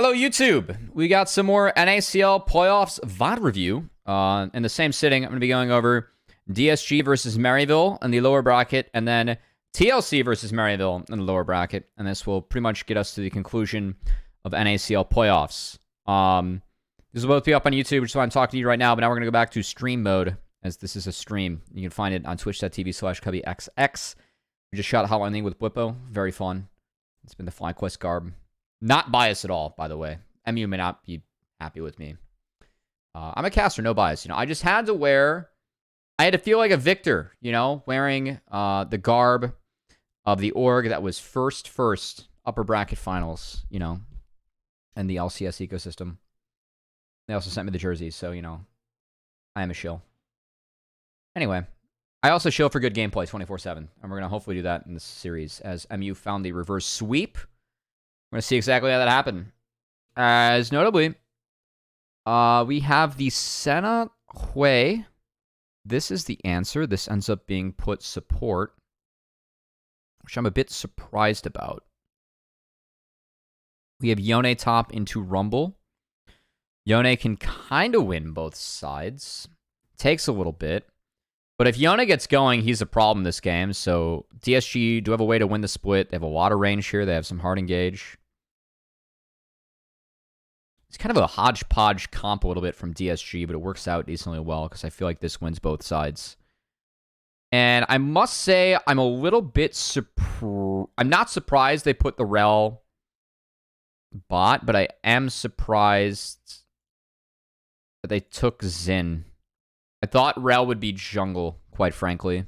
Hello, YouTube. We got some more NACL playoffs VoD review. In the same sitting, I'm going to be going over DSG versus Maryville in the lower bracket, and then TLC versus Maryville in the lower bracket. And this will pretty much get us to the conclusion of NACL playoffs. This will both be up on YouTube, which is why I'm talking to you right now. But now we're going to go back to stream mode, as this is a stream. You can find it on twitch.tv/CubbyXX. We just shot Hotline League with Blippo. Very fun. It's been the FlyQuest garb. Not biased at all, by the way. MU may not be happy with me. I'm a caster, no bias. I just had to wear... I had to feel like a victor, wearing the garb of the org that was first upper bracket finals, in the LCS ecosystem. They also sent me the jerseys, so, I am a shill. Anyway, I also shill for good gameplay 24/7, and we're going to hopefully do that in this series, as MU found the reverse sweep. We're going to see exactly how that happened. As notably, we have the Senna Hui. This is the answer. This ends up being put support, which I'm a bit surprised about. We have Yone top into Rumble. Yone can kind of win both sides. Takes a little bit. But if Yone gets going, he's a problem this game. So DSG do have a way to win the split. They have a lot of range here. They have some hard engage. It's kind of a hodgepodge comp a little bit from DSG, but it works out decently well because I feel like this wins both sides. And I must say, I'm a little bit surprised. I'm not surprised they put the Rel bot, but I am surprised that they took Xin. I thought Rel would be jungle, quite frankly.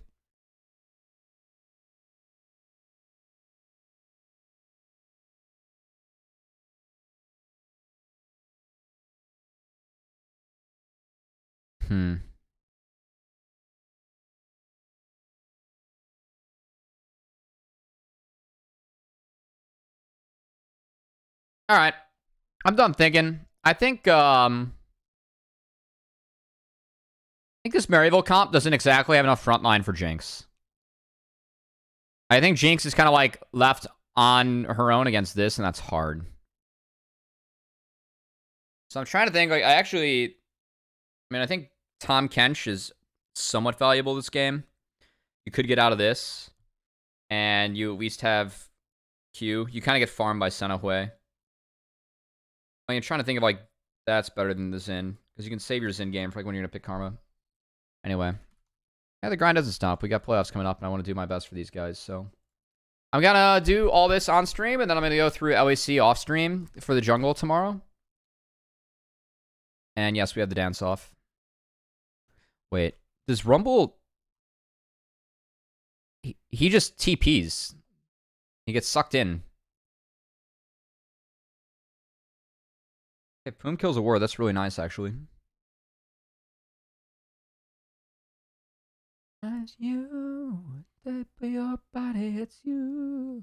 All right. I'm done thinking. I think this Maryville comp doesn't exactly have enough frontline for Jinx. I think Jinx is kind of like left on her own against this, and that's hard. So I'm trying to think, like, I think Tom Kench is somewhat valuable this game. You could get out of this, and you at least have Q. You kind of get farmed by Senna Hui. I'm trying to think of, like, that's better than the Xin, because you can save your Xin game for, like, when you're going to pick Karma. Anyway. Yeah, the grind doesn't stop. We got playoffs coming up, and I want to do my best for these guys, so... I'm going to do all this on stream, and then I'm going to go through LEC off stream for the jungle tomorrow. And yes, we have the dance off. Wait, does Rumble... He just TPs. He gets sucked in. Okay, Poom kills a ward. That's really nice, actually. As you, for your body, it's you.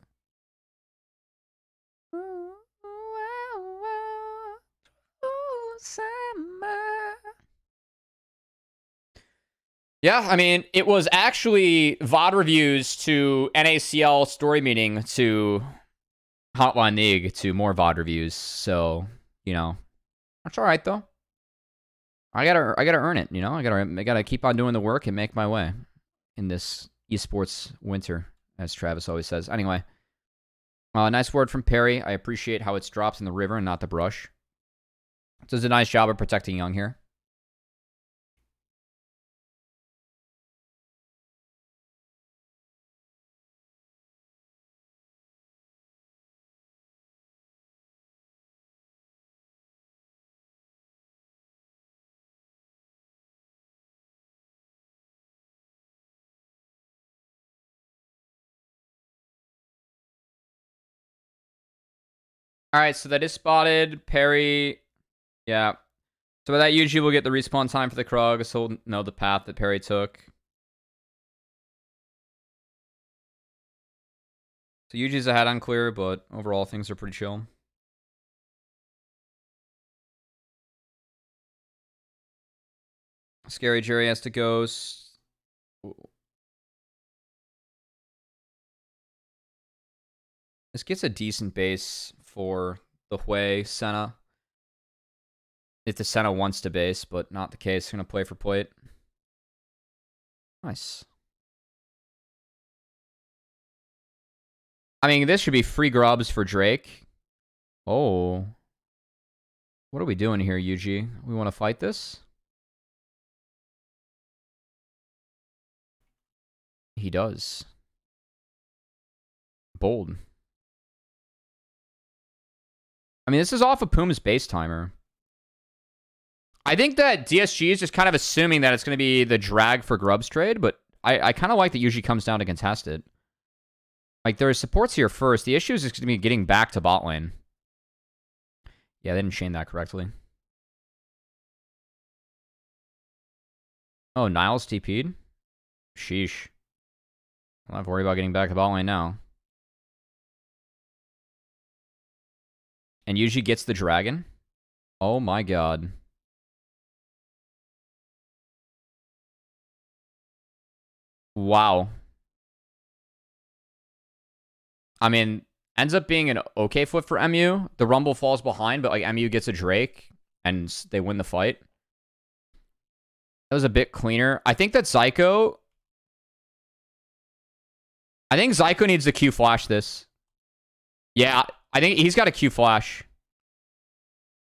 Ooh, wow, ooh, summer. Yeah, I mean, it was actually VoD reviews to NACL story meeting to Hotline League to more VoD reviews. So, that's all right though. I gotta earn it. I gotta keep on doing the work and make my way in this esports winter, as Travis always says. Anyway, nice word from Perry. I appreciate how it's dropped in the river and not the brush. Does a nice job of protecting Young here. All right, so that is spotted. Perry, yeah. So that usually will get the respawn time for the Krug, so we'll know the path that Perry took. So Yuji's ahead on clear, but overall things are pretty chill. Scary Jerry has to ghost. This gets a decent base for the Hui Senna. If the Senna wants to base, but not the case. Gonna play for plate. Nice. I mean, this should be free grubs for Drake. Oh. What are we doing here, UG? We want to fight this? He does. Bold. I mean, this is off of Puma's base timer. I think that DSG is just kind of assuming that it's going to be the drag for grubs trade, but I kind of like that usually comes down to contest it. Like, there are supports here first. The issue is just going to be getting back to bot lane. Yeah, they didn't chain that correctly. Oh, Niles TP'd? Sheesh. I don't have to worry about getting back to bot lane now. And usually gets the dragon. Oh my god. Wow. I mean, ends up being an okay flip for MU. The Rumble falls behind, but like MU gets a Drake and they win the fight. That was a bit cleaner. I think that Zyko... I think Zyko needs to Q flash this. Yeah, I think he's got a Q flash.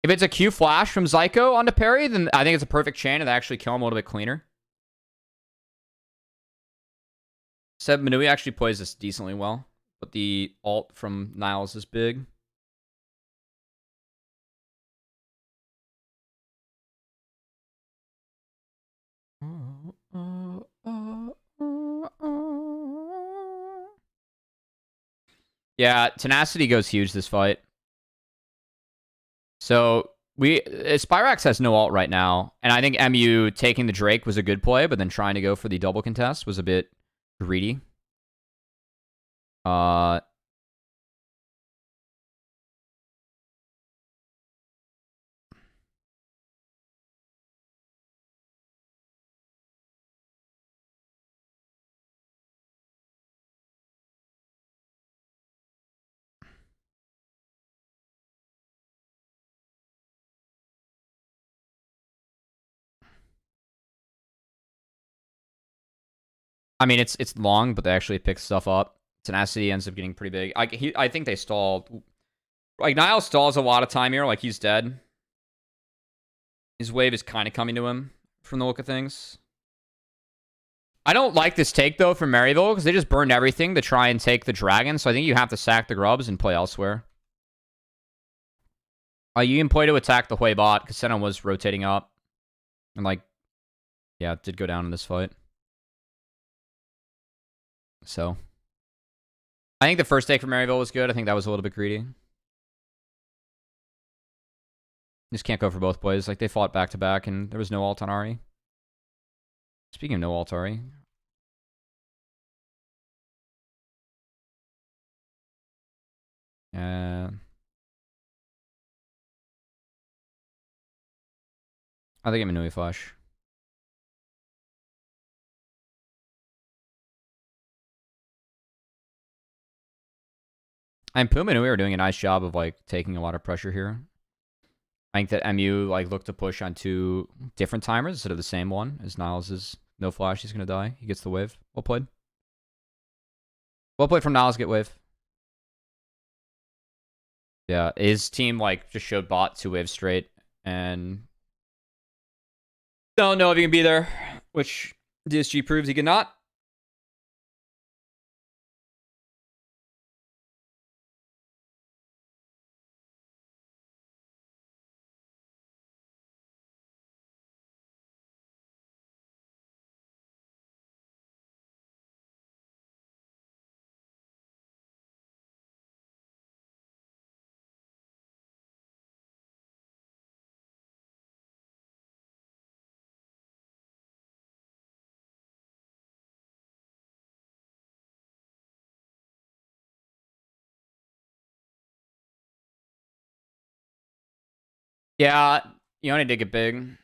If it's a Q flash from Zyko onto parry, then I think it's a perfect chain and they actually kill him a little bit cleaner. Seb Manui actually plays this decently well, but the ult from Niles is big. Yeah, Tenacity goes huge this fight. So Spyrax has no ult right now, and I think MU taking the Drake was a good play, but then trying to go for the double contest was a bit greedy. I mean, it's long, but they actually pick stuff up. Tenacity ends up getting pretty big. I think they stalled. Like, Niles stalls a lot of time here. Like, he's dead. His wave is kind of coming to him from the look of things. I don't like this take, though, from Maryville, because they just burned everything to try and take the dragon. So I think you have to sack the grubs and play elsewhere. You can play to attack the Hui bot, because Senna was rotating up. And, like, yeah, it did go down in this fight. So, I think the first take from Maryville was good. I think that was a little bit greedy. Just can't go for both plays. Like, they fought back-to-back, and there was no ult on Ari. Speaking of no ult Ari. I think I'm Manui flash. And Puma and Manui are doing a nice job of, like, taking a lot of pressure here. I think that MU, like, looked to push on 2 different timers instead of the same one. As Niles is no flash, he's going to die. He gets the wave. Well played. Well played from Niles, get wave. Yeah, his team, like, just showed bot 2 waves straight. And don't know if he can be there, which DSG proves he cannot. Yeah, Yone did get big.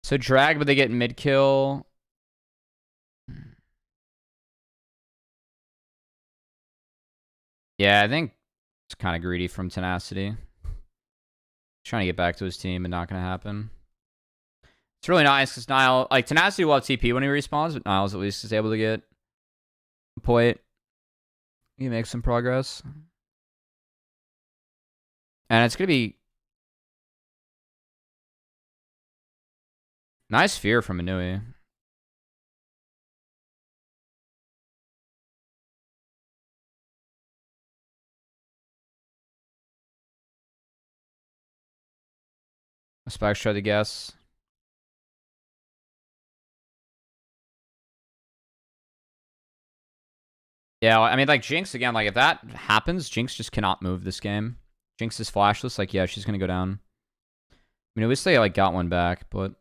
So drag, but they get mid kill. Yeah, I think it's kind of greedy from Tenacity. Trying to get back to his team, but not going to happen. It's really nice because Nile, like, Tenacity will have TP when he respawns, but Niles at least is able to get a point. He makes some progress. And it's going to be nice fear from Inui. Spikes tried to guess. Yeah, I mean, like, Jinx, again, like, if that happens, Jinx just cannot move this game. Jinx is flashless. Like, yeah, she's going to go down. I mean, at least they, like, got one back, but...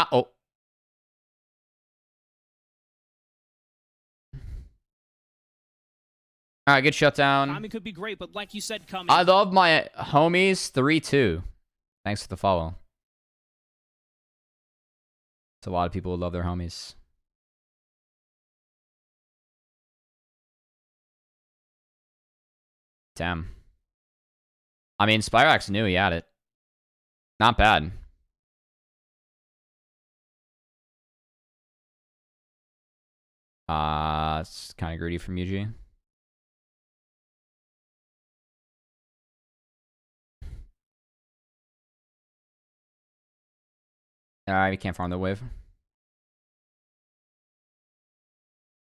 Uh-oh. All right, good shutdown. Timing could be great, but like you said, coming. I love my homies 3-2. Thanks for the follow. It's a lot of people who love their homies. Damn. I mean, Spyrax knew he had it. Not bad. It's kind of greedy from UG. Alright, we can't farm the wave.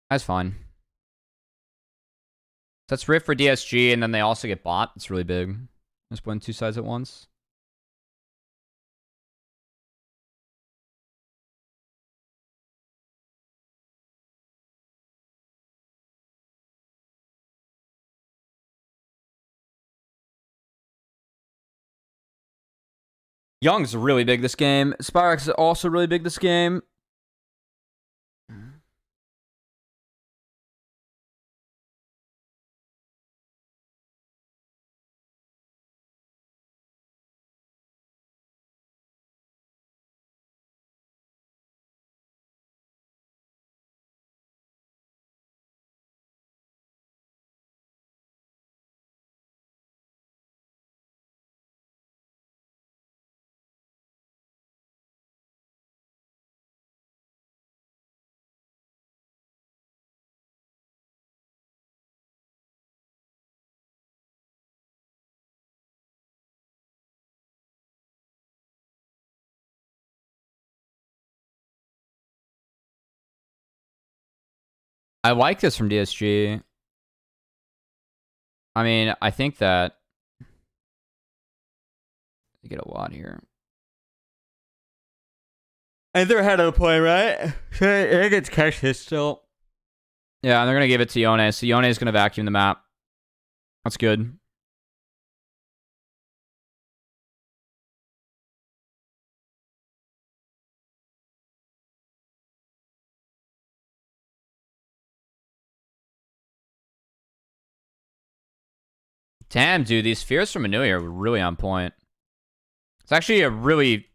That's fine. That's Rift for DSG, and then they also get bot. It's really big. Just win two sides at once. Young's really big this game. Spyrax is also really big this game. I like this from DSG. I mean, I think that they get a lot here. And they're ahead of the play, right? I think it's cash hit still. Yeah, and they're going to give it to Yone. So Yone is going to vacuum the map. That's good. Damn, dude, these fears from Inui are really on point. It's actually a really...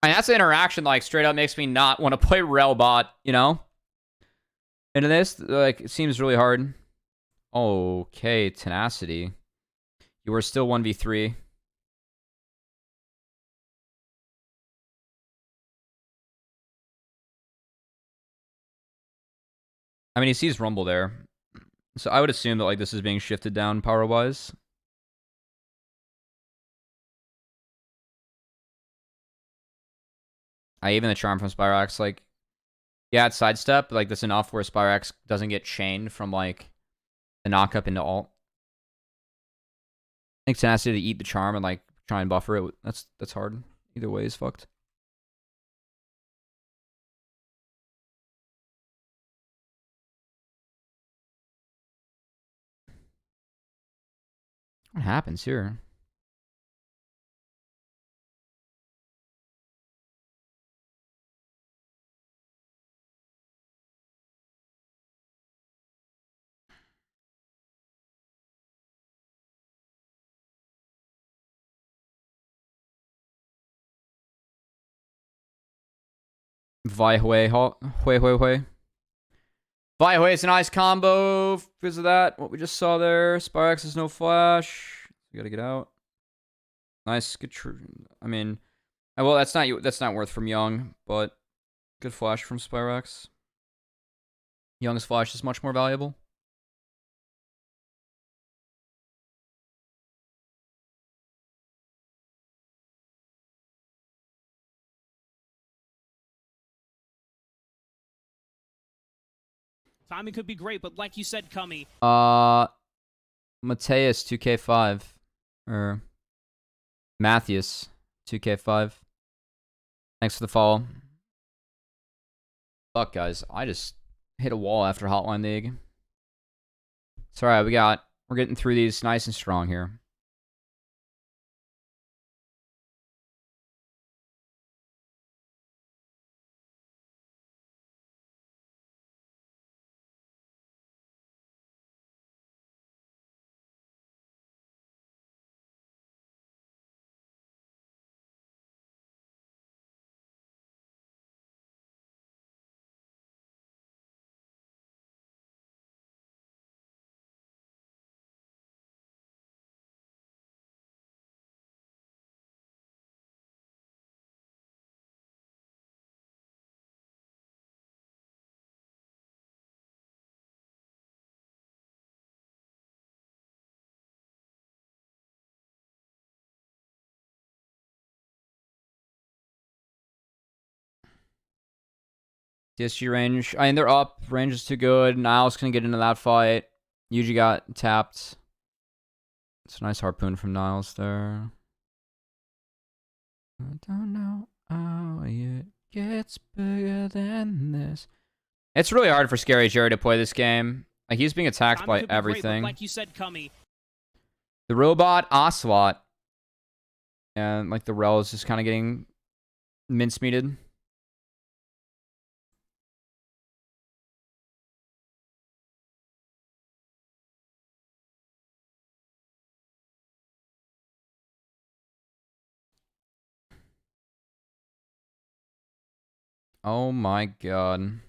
I mean, that's an interaction, like, straight up makes me not want to play Relbot, you know? Into this, like, it seems really hard. Okay, Tenacity. You are still 1v3. I mean, he sees Rumble there. So I would assume that, like, this is being shifted down power-wise. Even the charm from Spyrax, like, yeah, it's sidestep, but, like, that's enough where Spyrax doesn't get chained from, like, the knock-up into ult. I think Tenacity to eat the charm and, like, try and buffer it, that's hard. Either way is fucked. What happens here? Vi Hui, Hui Hui Hui. Vi Hui is a nice combo because of that. What we just saw there. Spyrex is no flash. We gotta get out. Nice, good. I mean, well, that's not worth from Young, but good flash from Spyrex. Young's flash is much more valuable. Timing could be great, but like you said, Cummy. Mateus 2K5 or Matthias 2K5. Thanks for the follow. Fuck, guys, I just hit a wall after Hotline League. It's alright, we're getting through these nice and strong here. DSG range. I mean, they're up. Range is too good. Niles can get into that fight. Yuji got tapped. It's a nice harpoon from Niles there. I don't know how it gets bigger than this. It's really hard for Scary Jerry to play this game. Like, he's being attacked by everything. Great, like you said, Cummy. The robot, Ocelot. And, like, the Rel is just kind of getting mincemeated. Oh my god.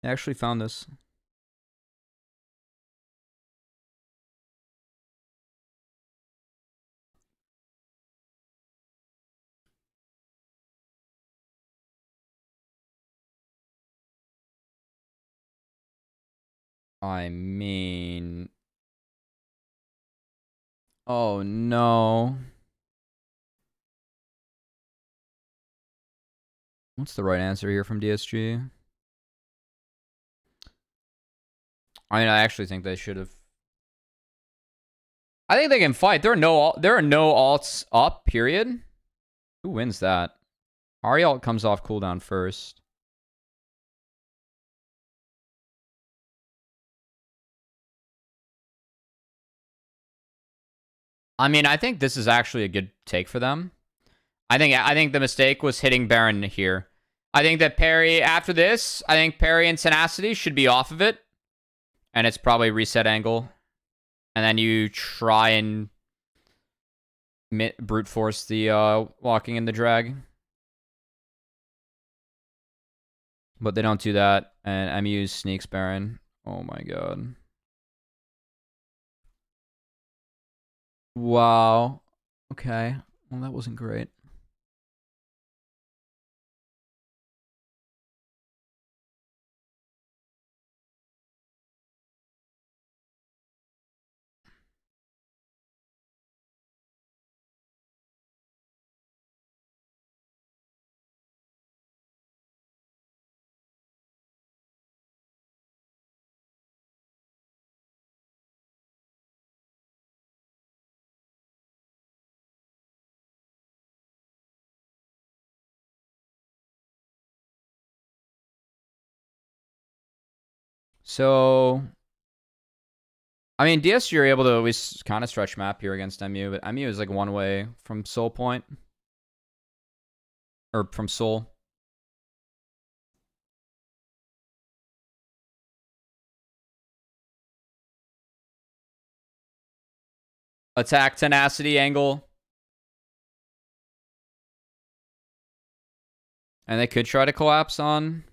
I actually found this. I mean... Oh no. What's the right answer here from DSG? I mean, I actually think they should have. I think they can fight. There are no alts up, period. Who wins that? Ari ult comes off cooldown first. I mean, I think this is actually a good take for them. I think the mistake was hitting Baron here. I think that Parry, after this, I think Parry and Tenacity should be off of it. And it's probably reset angle. And then you try and brute force the walking in the drag. But they don't do that. And MU sneaks Baron. Oh my god. Wow. Okay. Well, that wasn't great. So, I mean, DSG are able to at least kind of stretch map here against MU, but MU is like one way from Soul Point. Or from Soul. Attack tenacity angle. And they could try to collapse on.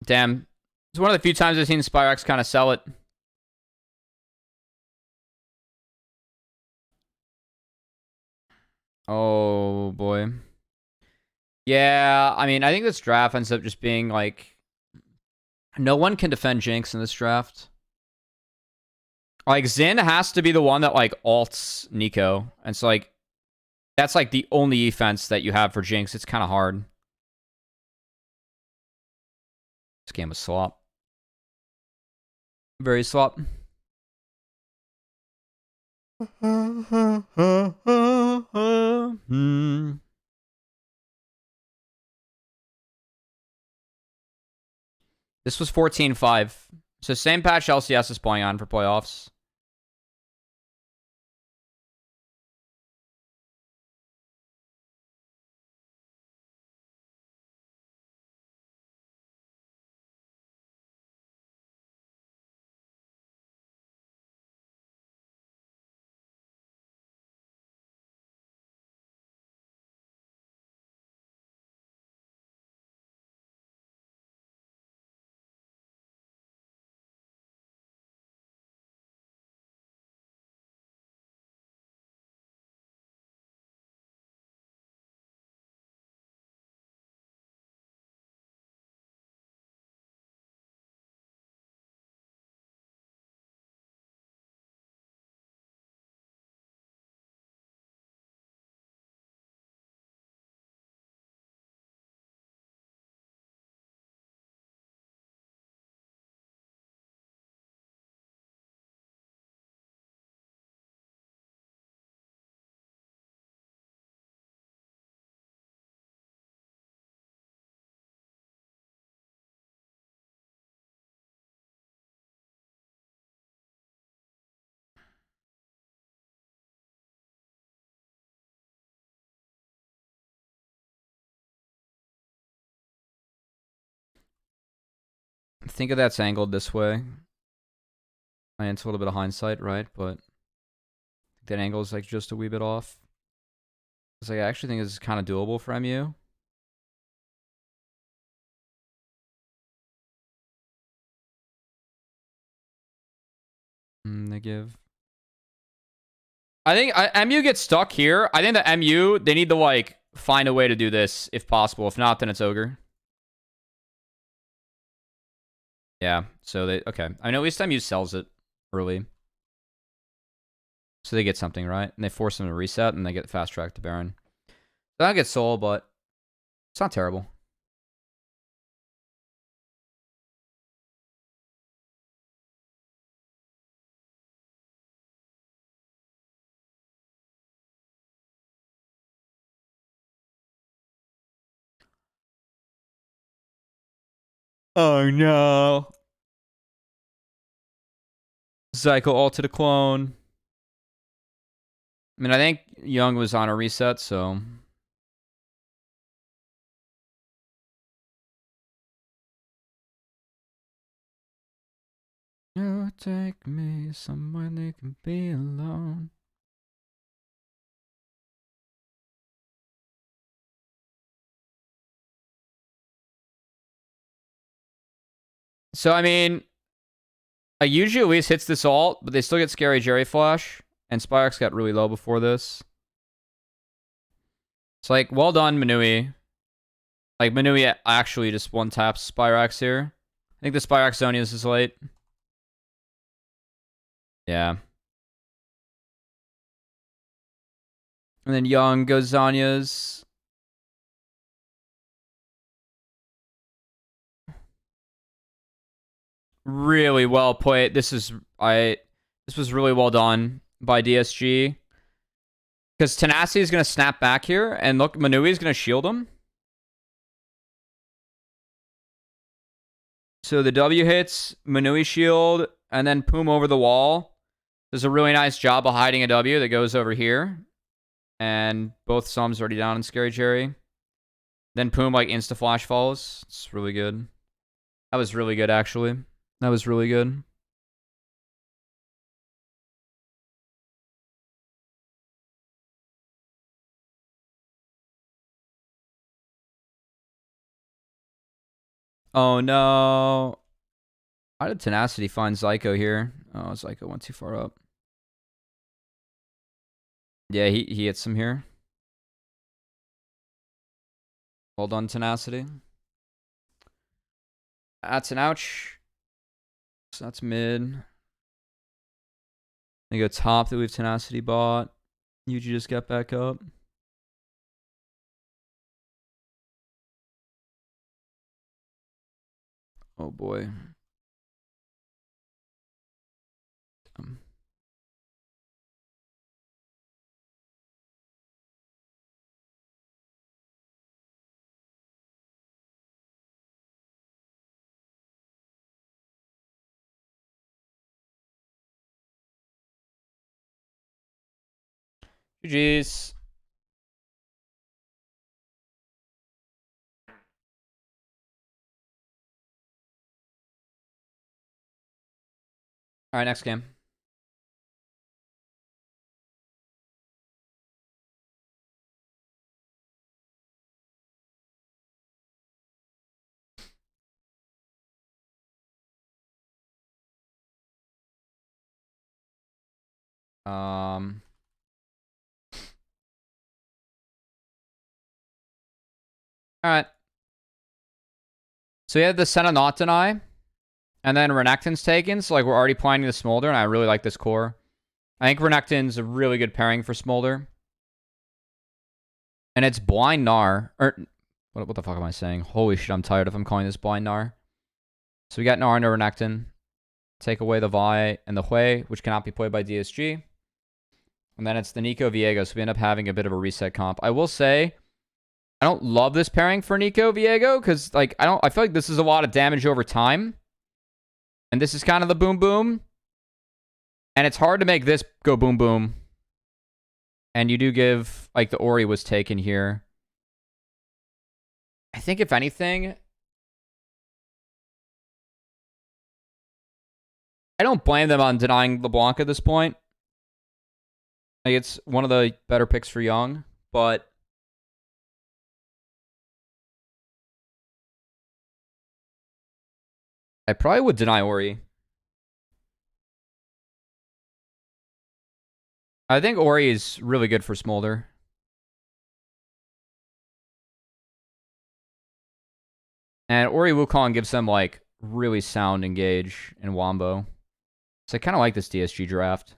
Damn. It's one of the few times I've seen Spyrex kind of sell it. Oh, boy. Yeah, I mean, I think this draft ends up just being like... No one can defend Jinx in this draft. Like, Xin has to be the one that, like, alts Nico. And so, like, that's, like, the only defense that you have for Jinx. It's kind of hard. This game was slop. Very slop. This was 14-5. So same patch LCS is playing on for playoffs. Think of that's angled this way. I mean, it's a little bit of hindsight, right? But that angle is like just a wee bit off. It's like I actually think it's kind of doable for MU. They give. I think MU gets stuck here. I think that MU, they need to like find a way to do this if possible. If not, then it's Ogre. Yeah, so they, okay. I know at least MU sells it early. So they get something, right? And they force them to reset, and they get fast track to Baron. That'll get soul, but it's not terrible. Oh no. Zyko ulted a clone. I mean, I think Young was on a reset, so... You take me somewhere they can be alone. So, I mean... usually at least hits this ult, but they still get Scary Jerry Flash. And Spyrex got really low before this. It's like, well done, Manui. Like, Manui actually just one-taps Spyrex here. I think the Spyrex Zonius is late. Yeah. And then Young goes Zanya's. Really well played. This was really well done by DSG. Because Tenacity is going to snap back here. And look, Manui is going to shield him. So the W hits, Manui shield, and then Poom over the wall. Does a really nice job of hiding a W that goes over here. And both Sums already down in Scary Jerry. Then Poom like insta-flash falls. It's really good. That was really good, actually. That was really good. Oh, no. How did Tenacity find Zyko here? Oh, Zyko went too far up. Yeah, he hits him here. Well done, Tenacity. That's an ouch. So that's mid. They go top that we've Tenacity bought. Yuji just got back up. Oh boy. GG's. All right, next game. All right. So we had the Senna not deny. And then Renekton's taken. So like we're already planning the Smolder. And I really like this core. I think Renekton's a really good pairing for Smolder. And it's Blind Gnar. Or what the fuck am I saying? Holy shit, I'm tired if I'm calling this Blind Gnar. So we got Gnar into Renekton. Take away the Vi and the Hui, which cannot be played by DSG. And then it's the Nico Viego. So we end up having a bit of a reset comp. I will say, I don't love this pairing for Nico Viego because like I feel like this is a lot of damage over time. And this is kind of the boom boom. And it's hard to make this go boom boom. And you do give like the Ori was taken here. I think if anything, I don't blame them on denying LeBlanc at this point. Like it's one of the better picks for Young, but I probably would deny Ori. I think Ori is really good for Smolder. And Ori Wukong gives them like really sound engage in Wombo. So I kind of like this DSG draft.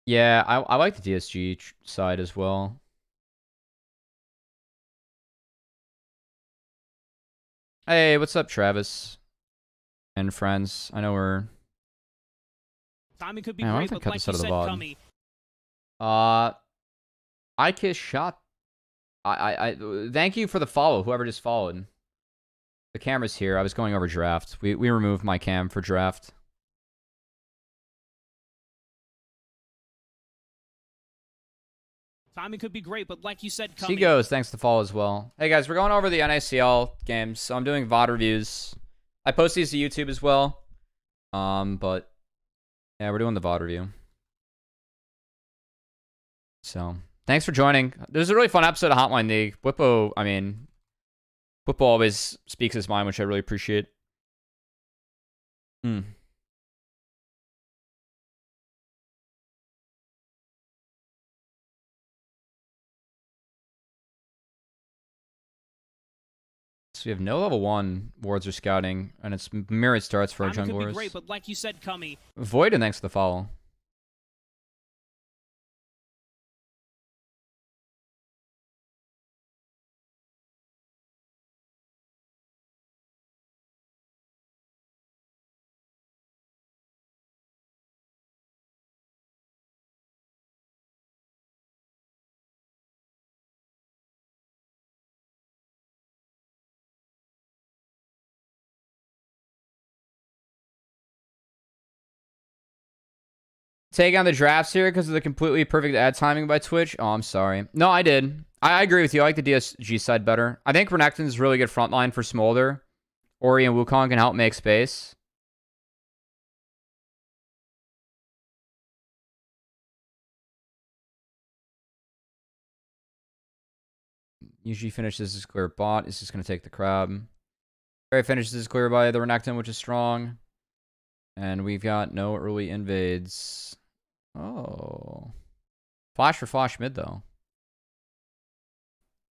Yeah, I like the DSG side as well. Hey, what's up, Travis? And friends. I know we're... Timing could be Man, great, but like you said, Cummy. I kiss shot. I thank you for the follow, whoever just followed. The camera's here. I was going over draft. We removed my cam for draft. Timing could be great, but like you said, Cummy. Seagos, thanks to follow as well. Hey guys, we're going over the NACL games. So I'm doing VoD reviews. I post these to YouTube as well. But yeah, we're doing the VoD review. So thanks for joining. There's a really fun episode of Hotline League. Whippo always speaks his mind, which I really appreciate. So we have no level 1 wards or scouting, and it's mirrored starts for our junglers. Could be great, but like you said, Cummy. VoD, and thanks for the follow. take on the drafts here because of the completely perfect ad timing by Twitch? Oh, I'm sorry. No, I did. I agree with you. I like the DSG side better. I think Renekton's really good frontline for Smolder. Ori and Wukong can help make space. Usually finishes his clear bot. Is just going to take the crab. Barry finishes his clear by the Renekton, which is strong. And we've got no early invades. Oh. Flash for Flash mid, though.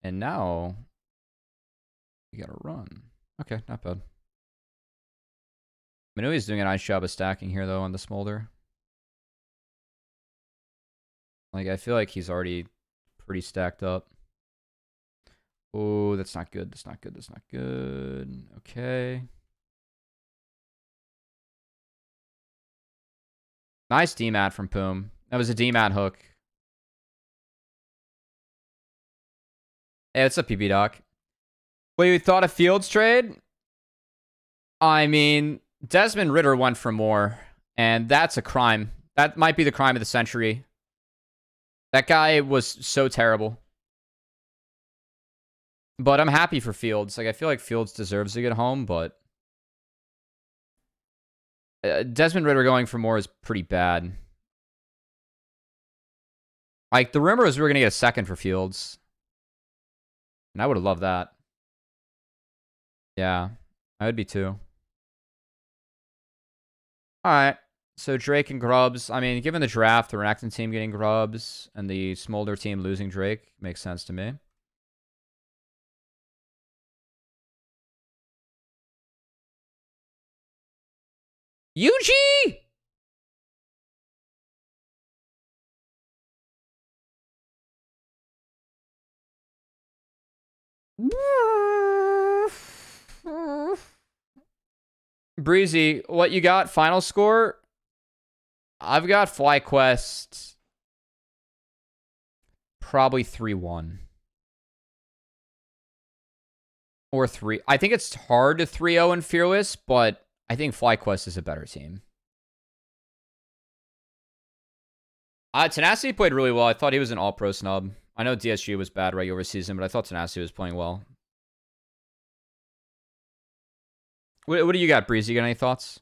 And now, you gotta run. Okay, not bad. Minui's doing a nice job of stacking here, though, on the Smolder. Like, I feel like he's already pretty stacked up. Oh, that's not good. That's not good. That's not good. Okay. Nice DMAT from Poom. That was a DMAT hook. Hey, what's up, PB Doc? What you thought of Fields trade? I mean, Desmond Ritter went for more, and that's a crime. That might be the crime of the century. That guy was so terrible. But I'm happy for Fields. Like, I feel like Fields deserves a good home, but Desmond Ritter going for more is pretty bad. Like, the rumor was we were going to get a second for Fields. And I would have loved that. Yeah, I would be too. Alright, so Drake and Grubs. I mean, given the draft, the Renekton team getting Grubs and the Smolder team losing Drake makes sense to me. UG! Breezy, what you got? Final score? I've got FlyQuest probably 3-1. Or 3. I think it's hard to 3-0 in Fearless, but I think FlyQuest is a better team. Tenacity played really well. I thought he was an all-pro snub. I know DSG was bad regular season, but I thought Tenacity was playing well. What do you got, Breezy? You got any thoughts?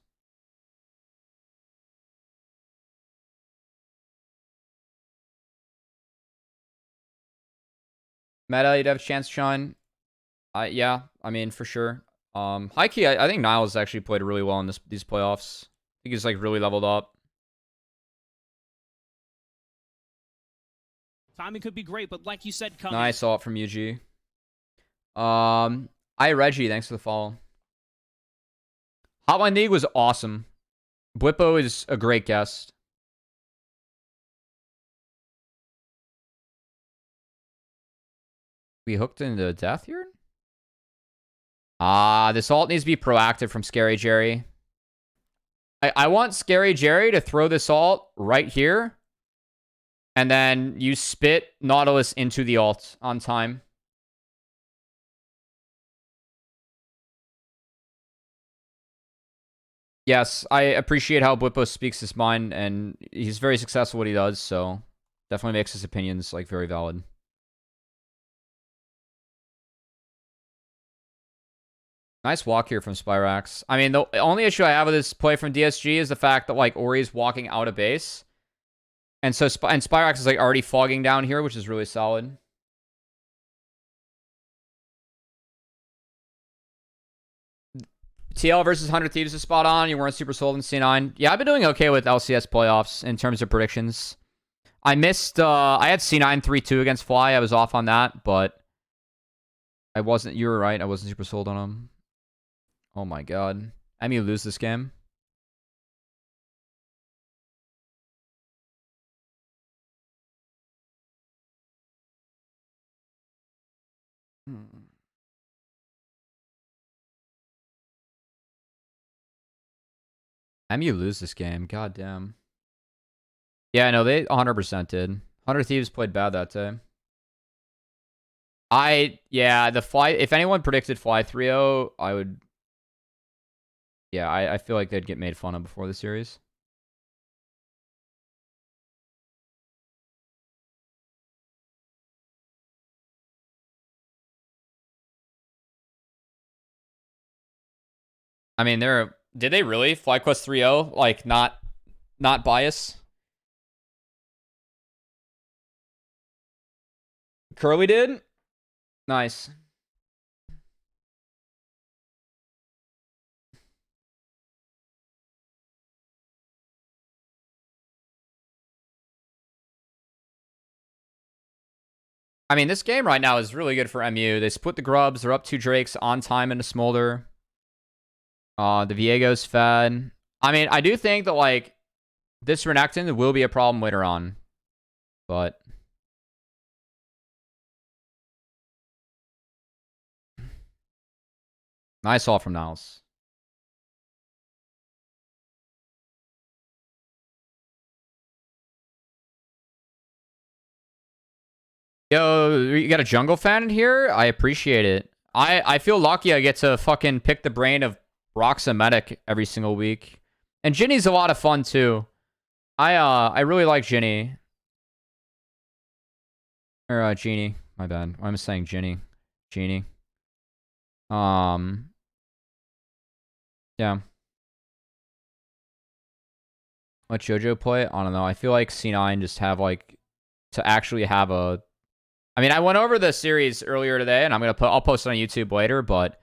Meta, you'd have a chance to shine. Yeah, I mean, for sure. High key, I think Niles actually played really well in these playoffs. I think he's like really leveled up. Timing could be great, but like you said, coming. Nice ult from UG. Hi Reggie, thanks for the follow. Hotline League was awesome. Blippo is a great guest. We hooked into death here? This ult needs to be proactive from Scary Jerry. I want Scary Jerry to throw this ult right here. And then you spit Nautilus into the ult on time. Yes, I appreciate how Blippo speaks his mind, and he's very successful at what he does, so definitely makes his opinions like very valid. Nice walk here from Spyrax. I mean, the only issue I have with this play from DSG is the fact that like Ori's walking out of base. And so Spyrax is like already fogging down here, which is really solid. TL versus 100 Thieves is spot on. You weren't super sold in C9. Yeah, I've been doing okay with LCS playoffs in terms of predictions. I missed, I had C9 3-2 against Fly. I was off on that, but I wasn't, you were right. I wasn't super sold on him. Oh my god. I mean, lose this game. MU lose this game. God damn. Yeah, no, they 100% did. 100 Thieves played bad that day. Yeah, the Fly, if anyone predicted Fly 3-0, I would, yeah, I feel like they'd get made fun of before the series. I mean, did they really? FlyQuest 3.0? Like, not bias? Curly did? Nice. I mean, this game right now is really good for MU. They split the grubs. They're up 2 Drakes on time into Smolder. The Viego's fed. I mean, I do think that, like, this Renekton will be a problem later on. But nice all from Niles. Yo, you got a jungle fan in here? I appreciate it. I feel lucky I get to fucking pick the brain of Roxa Medic every single week. And Ginny's a lot of fun too. I really like Ginny. Or Genie. My bad. I'm saying Ginny. Genie. Yeah. Let JoJo play? I don't know. I feel like C9 just have like to actually have a. I mean, I went over the series earlier today, and I'll post it on YouTube later. But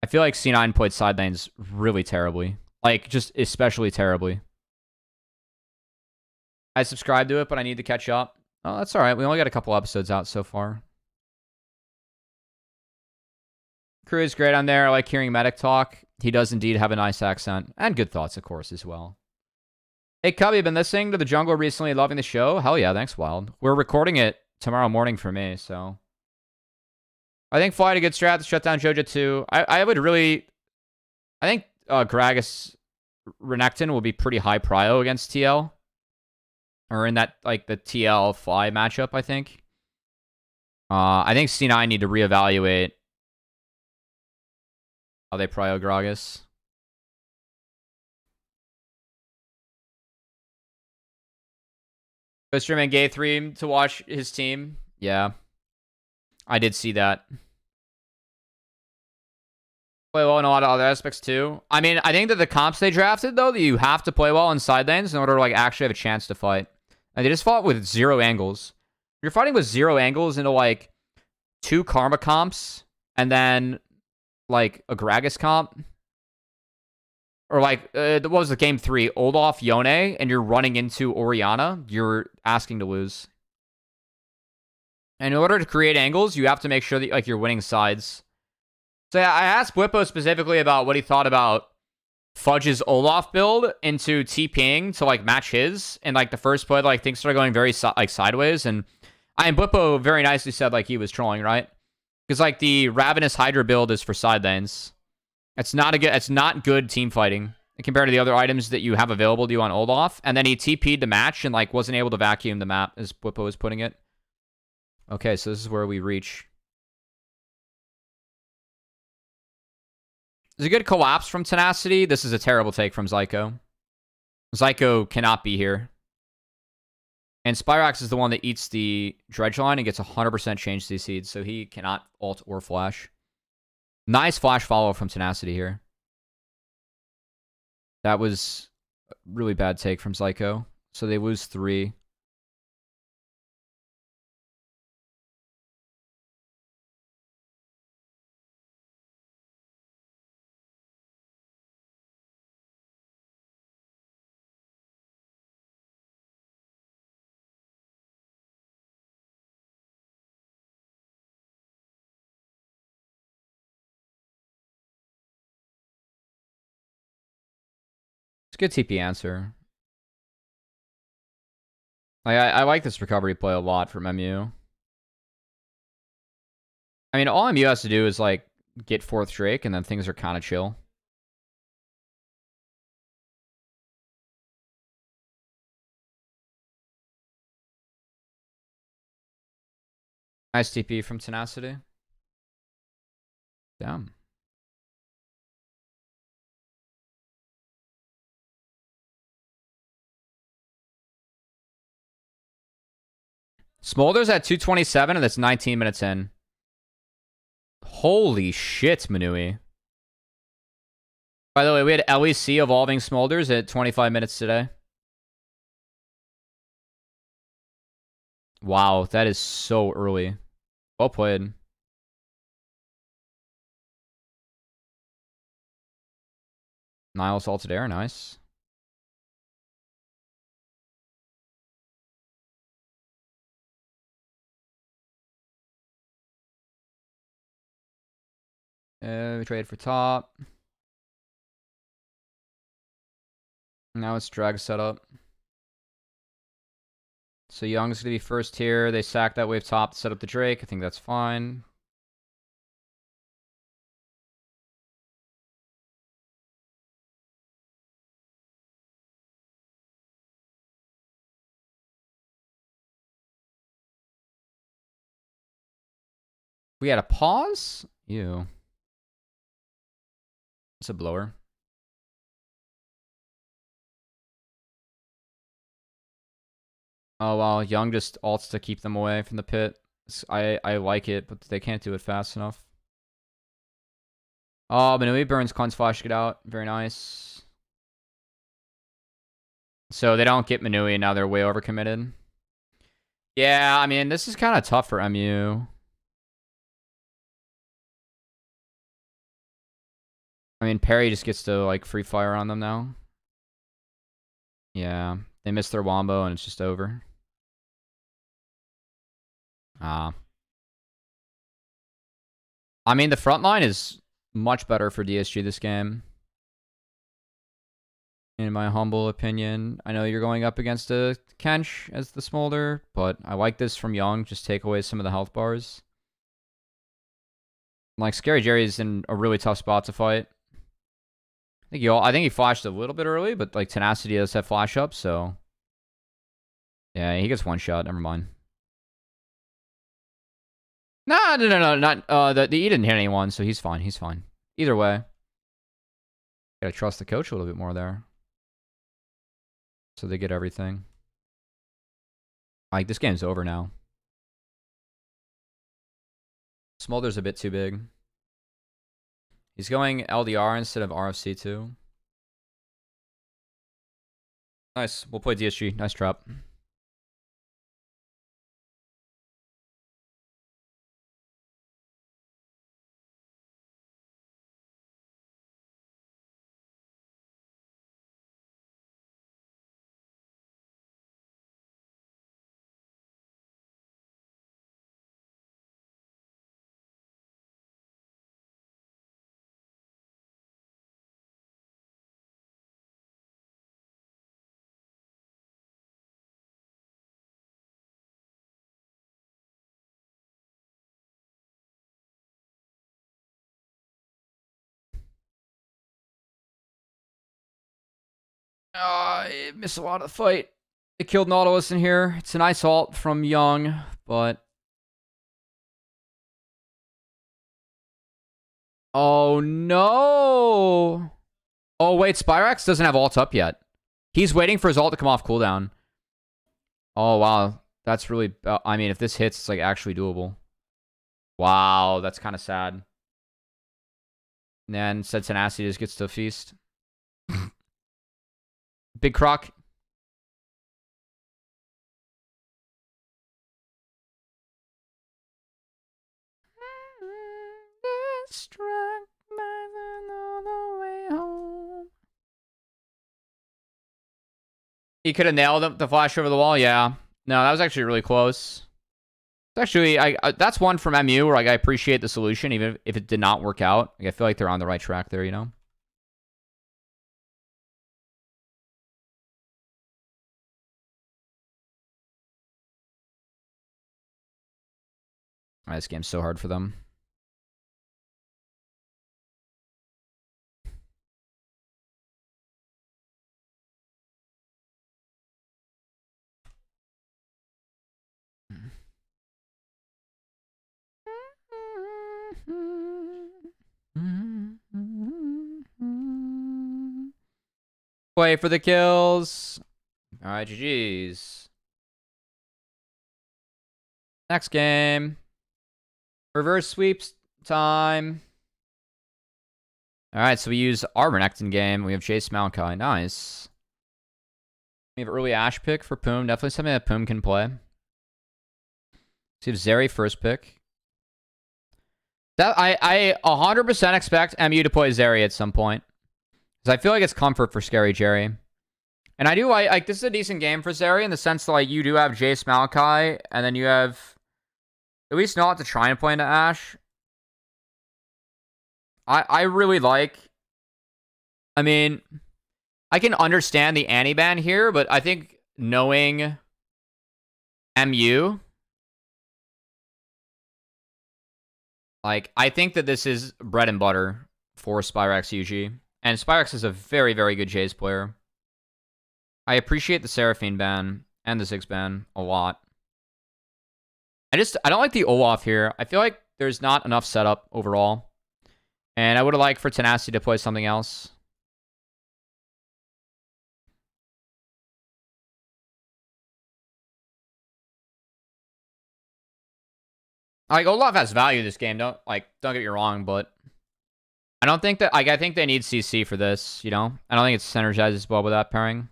I feel like C9 played side lanes really terribly, like just especially terribly. I subscribed to it, but I need to catch up. Oh, that's all right. We only got a couple episodes out so far. Crew is great on there. I like hearing Medic talk. He does indeed have a nice accent and good thoughts, of course, as well. Hey, Cubby, been listening to the Jungle recently, loving the show. Hell yeah, thanks, Wild. We're recording it tomorrow morning for me, so. I think Fly had a good strat to shut down Jojo too. I think Gragas Renekton will be pretty high prio against TL. Or in that, like, the TL Fly matchup, I think. I think C9 need to reevaluate how they prio Gragas. Go streaming Gay 3 to watch his team. Yeah. I did see that. Play well in a lot of other aspects too. I mean, I think that the comps they drafted, though, that you have to play well in side lanes in order to, like, actually have a chance to fight. And they just fought with 0 angles. You're fighting with 0 angles into, like, 2 Karma comps and then, like, a Gragas comp. Or, like, what was the game 3? Olaf, Yone, and you're running into Orianna. You're asking to lose. And in order to create angles, you have to make sure that, like, you're winning sides. So yeah, I asked Whippo specifically about what he thought about Fudge's Olaf build into TPing to, like, match his. And, like, the first play, like, things started going very, like, sideways. And Whippo very nicely said, like, he was trolling, right? Because, like, the Ravenous Hydra build is for side lanes. It's not good team fighting compared to the other items that you have available to you on Olaf. And then he TP'd the match and, like, wasn't able to vacuum the map, as Whippo was putting it. Okay, so this is where we reach. There's a good collapse from Tenacity. This is a terrible take from Zyko. Zyko cannot be here. And Spyrax is the one that eats the Dredge line and gets 100% change to these seeds, so he cannot ult or flash. Nice flash follow from Tenacity here. That was a really bad take from Zyko. So they lose 3. It's a good TP answer. I like this recovery play a lot from MU. I mean, all MU has to do is, like, get 4th Drake, and then things are kind of chill. Nice TP from Tenacity. Damn. Smolder's at 227, and that's 19 minutes in. Holy shit, Manui. By the way, we had LEC evolving Smolders at 25 minutes today. Wow, that is so early. Well played. Nile salted air, nice. We trade for top. Now it's drag setup. So Young's going to be first here. They sack that wave top to set up the Drake. I think that's fine. We had a pause? Ew. It's a blower. Oh, wow. Young just ults to keep them away from the pit. I like it, but they can't do it fast enough. Oh, Manui burns Cleanse Flash, get out. Very nice. So they don't get Manui, and now they're way overcommitted. Yeah, I mean, this is kind of tough for MU. I mean, Perry just gets to, like, free fire on them now. Yeah, they missed their wombo, and it's just over. I mean, the front line is much better for DSG this game. In my humble opinion. I know you're going up against a Kench as the Smolder, but I like this from Young. Just take away some of the health bars. Like, Scary Jerry's in a really tough spot to fight. I think he flashed a little bit early, but, like, Tenacity does have flash up, so... Yeah, he gets one shot. Never mind. No, not the E didn't hit anyone, so he's fine. He's fine. Either way, gotta trust the coach a little bit more there, so they get everything. Like, this game's over now. Smolder's a bit too big. He's going LDR instead of RFC too. Nice. We'll play DSG. Nice trap. I missed a lot of the fight. It killed Nautilus in here. It's a nice ult from Young, but... Oh, no! Oh, wait, Spyrax doesn't have ult up yet. He's waiting for his ult to come off cooldown. Oh, wow. That's really... I mean, if this hits, it's, like, actually doable. Wow, that's kind of sad. And then said Tenacity just gets to feast. Big Croc. He could have nailed the flash over the wall. Yeah. No, that was actually really close. It's actually, that's one from MU where, like, I appreciate the solution, even if it did not work out. Like, I feel like they're on the right track there, you know? This game's so hard for them. Play for the kills. All right, GG's. Next game. Reverse sweeps time. All right, so we use our Renekton game. We have Jace Maokai. Nice. We have early Ashe pick for Poom. Definitely something that Poom can play. So we have Zeri first pick. That I 100% expect MU to play Zeri at some point. Because I feel like it's comfort for Scary Jerry. And I do like this is a decent game for Zeri in the sense that like you do have Jace Maokai, and then you have at least not to try and play into Ashe. I really like. I mean, I can understand the anti-ban here, but I think knowing MU, like I think that this is bread and butter for Spyrex UG. And Spyrex is a very, very good Jace player. I appreciate the Seraphine ban and the Ziggs ban a lot. I don't like the Olaf here. I feel like there's not enough setup overall. And I would have liked for Tenacity to play something else. Like Olaf has value this game. Don't get me wrong, but I don't think that I think they need CC for this, you know? I don't think it synergizes well with that pairing.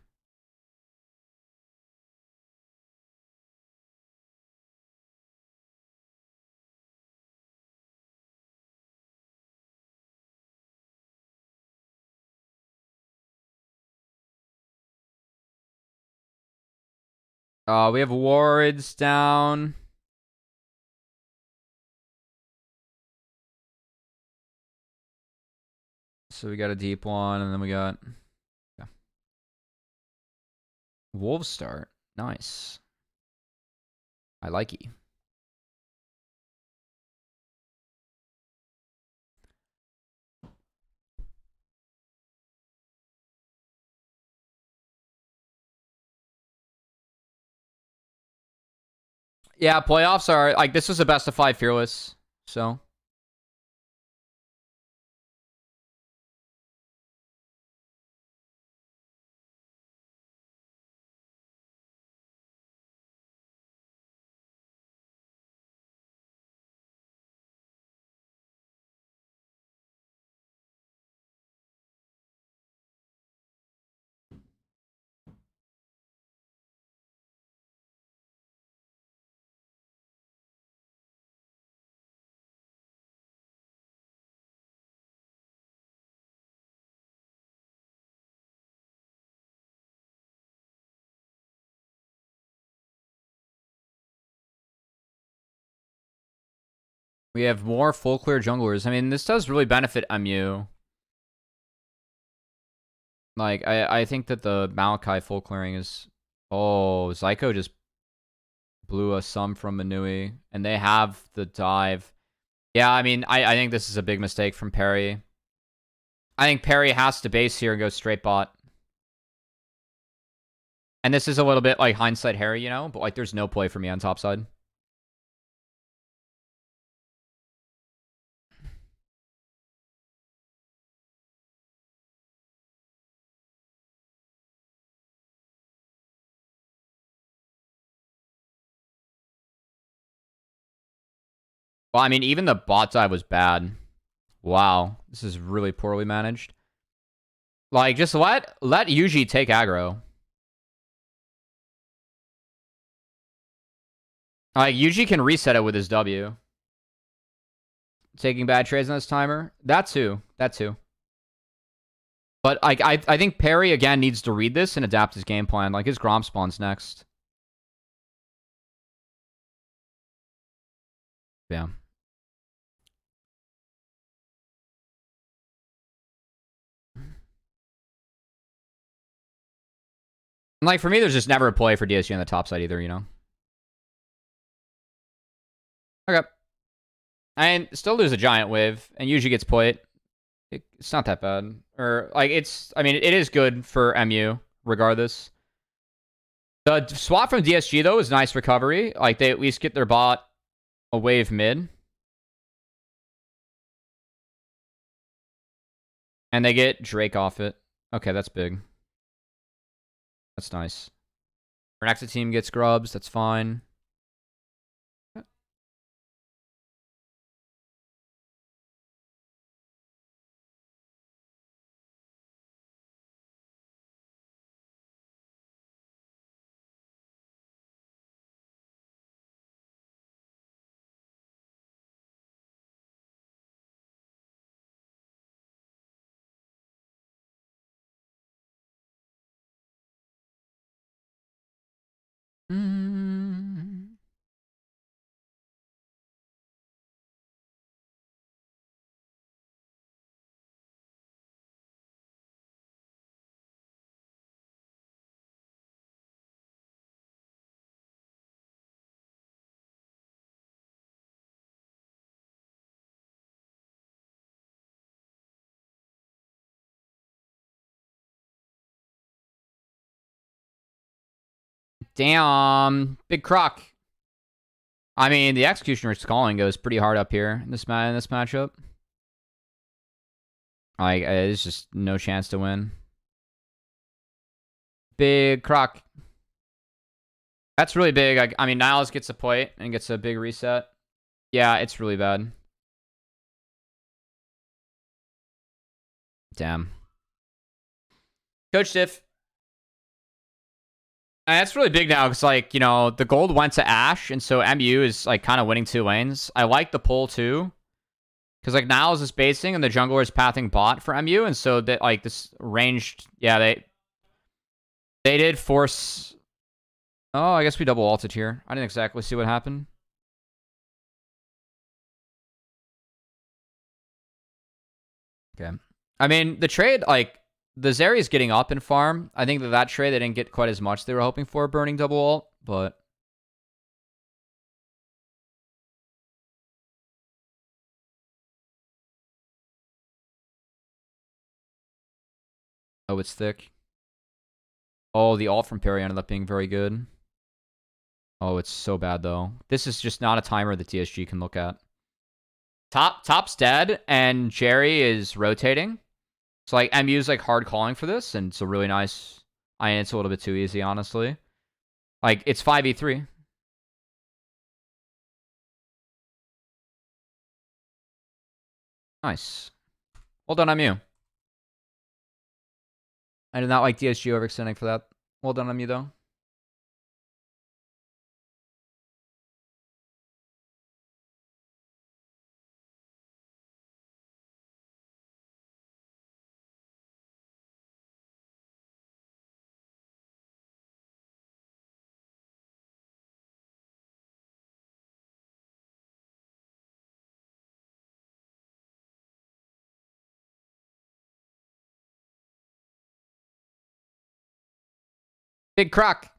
We have wards down. So we got a deep one, and then we got Wolves start. Nice. I like it. Yeah, playoffs are like this was a best of 5 fearless, so. We have more full clear junglers. I mean, this does really benefit MU. Like, I think that the Maokai full clearing is... Oh, Zyko just blew a sum from Manui. And they have the dive. Yeah, I mean, I think this is a big mistake from Perry. I think Perry has to base here and go straight bot. And this is a little bit like hindsight Harry, you know? But like, there's no play for me on top side. Well, I mean, even the bot dive was bad. Wow. This is really poorly managed. Like, just let Yuji take aggro. Like, Yuji can reset it with his W. Taking bad trades on this timer. That too. That too. But I think Perry, again, needs to read this and adapt his game plan. Like, his Grom spawns next. Yeah. And like, for me, there's just never a play for DSG on the top side either, you know? Okay. And still lose a giant wave, and usually gets played. It's not that bad. Or, like, I mean, it is good for MU, regardless. The swap from DSG, though, is nice recovery. Like, they at least get their bot a wave mid. And they get Drake off it. Okay, that's big. That's nice. Our next team gets grubs. That's fine. Damn. Big croc. I mean, the Executioner's Calling goes pretty hard up here in this matchup. There's just no chance to win. Big croc. That's really big. I mean, Niles gets a point and gets a big reset. Yeah, it's really bad. Damn. Coach Diff. That's really big now because, like, you know, the gold went to Ash, and so MU is, like, kind of winning 2 lanes. I like the pull, too. Because, like, Niles is basing, and the jungler is pathing bot for MU, and so, that like, this ranged... Yeah, they did force... Oh, I guess we double ulted here. I didn't exactly see what happened. Okay. I mean, the trade, like... The Zeri's getting up in farm. I think that trade, they didn't get quite as much they were hoping for, burning double ult, but... Oh, it's thick. Oh, the ult from Perry ended up being very good. Oh, it's so bad, though. This is just not a timer that DSG can look at. Top's dead, and Jerry is rotating. So, like, MU's, like, hard calling for this, and it's a really nice... I mean, it's a little bit too easy, honestly. Like, it's 5v3. Nice. Well done, MU. I did not like DSG overextending for that. Well done, MU, though. Big croc.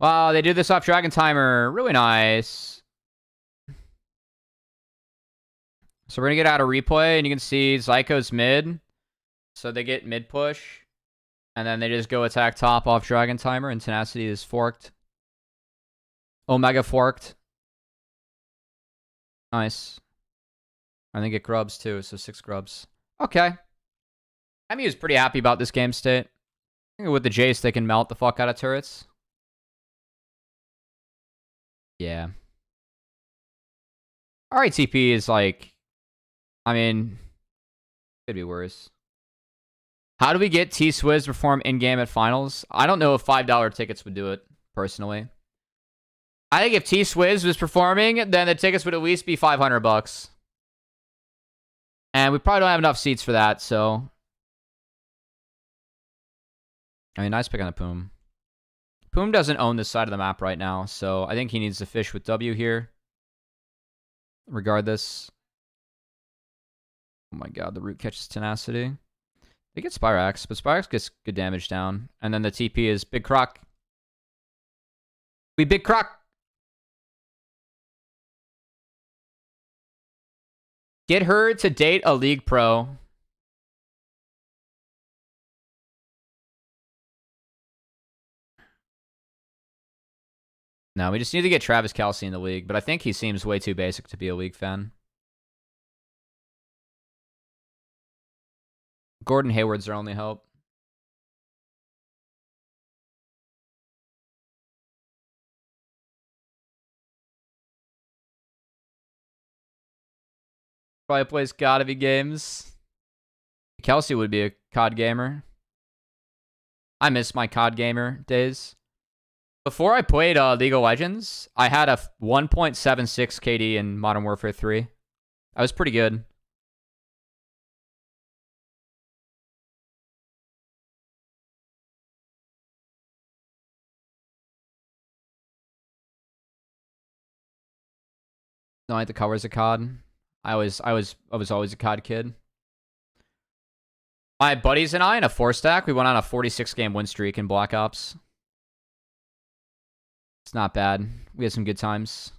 Wow, they do this off Dragon Timer. Really nice. So we're going to get out of replay, and you can see Zyko's mid. So they get mid push. And then they just go attack top off Dragon Timer, and Tenacity is forked. Omega forked. Nice. I think it grubs too, so 6 grubs. Okay. MU is pretty happy about this game state. I think with the Jace, they can melt the fuck out of turrets. Yeah. RATP is like... I mean... Could be worse. How do we get T-Swizz to perform in-game at finals? I don't know if $5 tickets would do it, personally. I think if T-Swizz was performing, then the tickets would at least be $500. And we probably don't have enough seats for that, so... I mean, nice pick on the Poom. Poom doesn't own this side of the map right now, so I think he needs to fish with W here. Regardless. Oh my god, the root catches Tenacity. They get Spyrax, but Spyrax gets good damage down. And then the TP is Big Croc. We Big Croc! Get her to date a League Pro. No, we just need to get Travis Kelce in the league, but I think he seems way too basic to be a league fan. Gordon Hayward's our only hope. Probably plays Cubby games. Kelce would be a COD gamer. I miss my COD gamer days. Before I played League of Legends, I had a 1.76 KD in Modern Warfare 3. I was pretty good. No, I like the covers of COD. I was always a COD kid. My buddies and I in a 4-stack, we went on a 46-game win streak in Black Ops. It's not bad. We had some good times.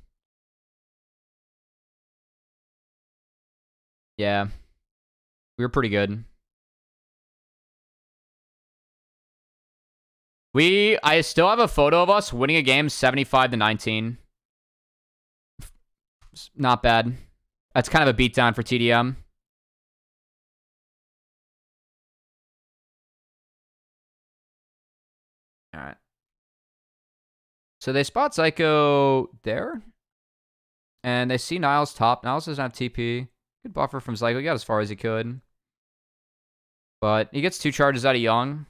Yeah. We were pretty good. I still have a photo of us winning a game 75-19. Not bad. That's kind of a beatdown for TDM. All right. So they spot Psycho there. And they see Niles top. Niles doesn't have TP. Good buffer from Psycho. He got as far as he could. But he gets 2 charges out of Young.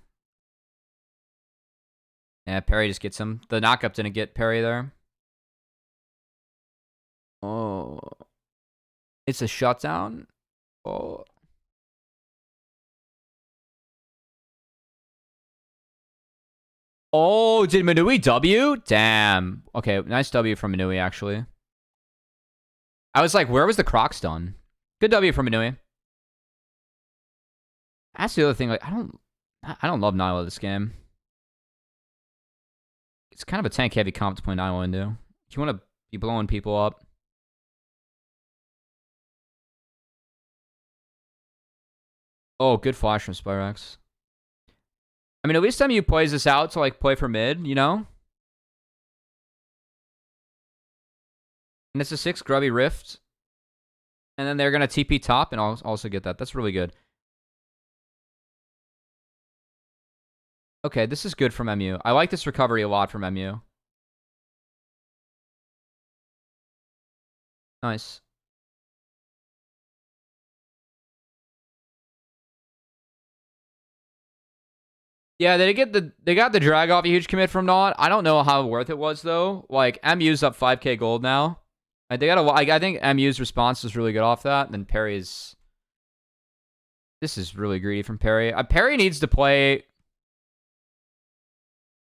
Yeah, Perry just gets him. The knockup didn't get Perry there. Oh. It's a shutdown. Oh. Oh, did Manui W? Damn. Okay, nice W from Manui, actually. I was like, where was the Crocs done? Good W from Manui. That's the other thing. Like, I don't love Nilo this game. It's kind of a tank heavy comp to play Nilo into. If you want to be blowing people up. Oh, good flash from Spyrex. I mean, at least MU plays this out to like play for mid, you know? And it's a 6 Grubby Rift. And then they're going to TP top and also get that. That's really good. Okay, this is good from MU. I like this recovery a lot from MU. Nice. Yeah, they got the drag off a huge commit from Not. I don't know how worth it was though. Like MU's up 5k gold now. I think MU's response was really good off that. And then Perry's. This is really greedy from Perry. Perry needs to play.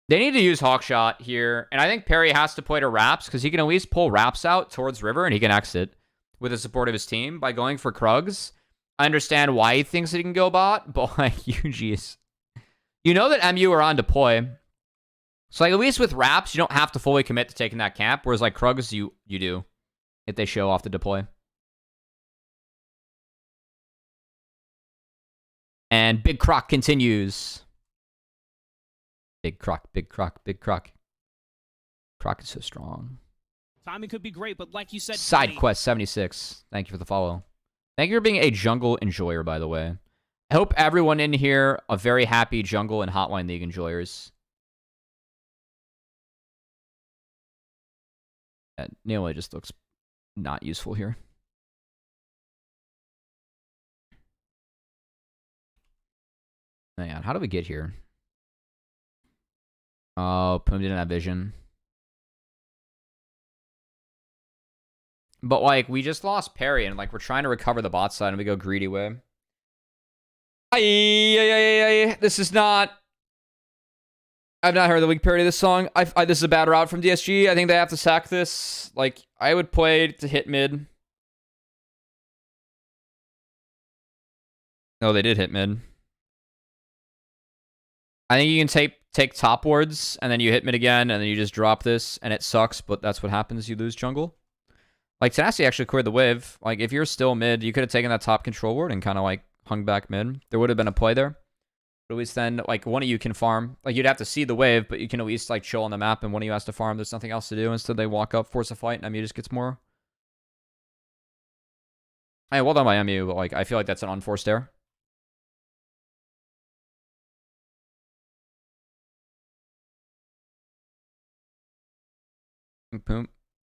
They need to use Hawkshot here, and I think Perry has to play to Raps because he can at least pull Raps out towards River and he can exit with the support of his team by going for Krugs. I understand why he thinks that he can go bot, but like, UGs. You know that MU are on deploy. So like at least with Raps, you don't have to fully commit to taking that camp, whereas like Krugs, you do if they show off the deploy. And Big Croc continues. Big Croc, Big Croc, Big Croc. Croc is so strong. Timing could be great, but like you said... Side Quest 76. Thank you for the follow. Thank you for being a jungle enjoyer, by the way. I hope everyone in here a very happy jungle and Hotline League enjoyers. Nearly just looks not useful here. Man, how do we get here? Oh, Poom didn't have vision. But, like, we just lost Perry, and, like, we're trying to recover the bot side, and we go greedy way. This is not... I've not heard the weak parody of this song. This is a bad route from DSG. I think they have to sack this. Like, I would play to hit mid. Oh, they did hit mid. I think you can take top wards, and then you hit mid again, and then you just drop this, and it sucks, but that's what happens. You lose jungle. Like, Tenacity actually cleared the wave. Like, if you're still mid, you could have taken that top control ward and kind of, like, hung back mid. There would have been a play there. But at least then, like, one of you can farm. Like, you'd have to see the wave, but you can at least, like, chill on the map, and one of you has to farm. There's nothing else to do. Instead, they walk up, force a fight, and MU just gets more. Hey, well done by MU, but, like, I feel like that's an unforced error. Poom.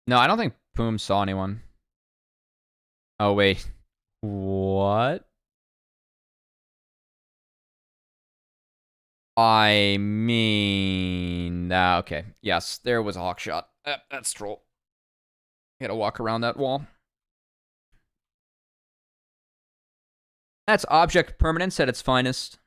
No, I don't think Poom saw anyone. Oh, wait. What? I mean... okay. Yes, there was a hawk shot. That's troll. You gotta walk around that wall. That's object permanence at its finest.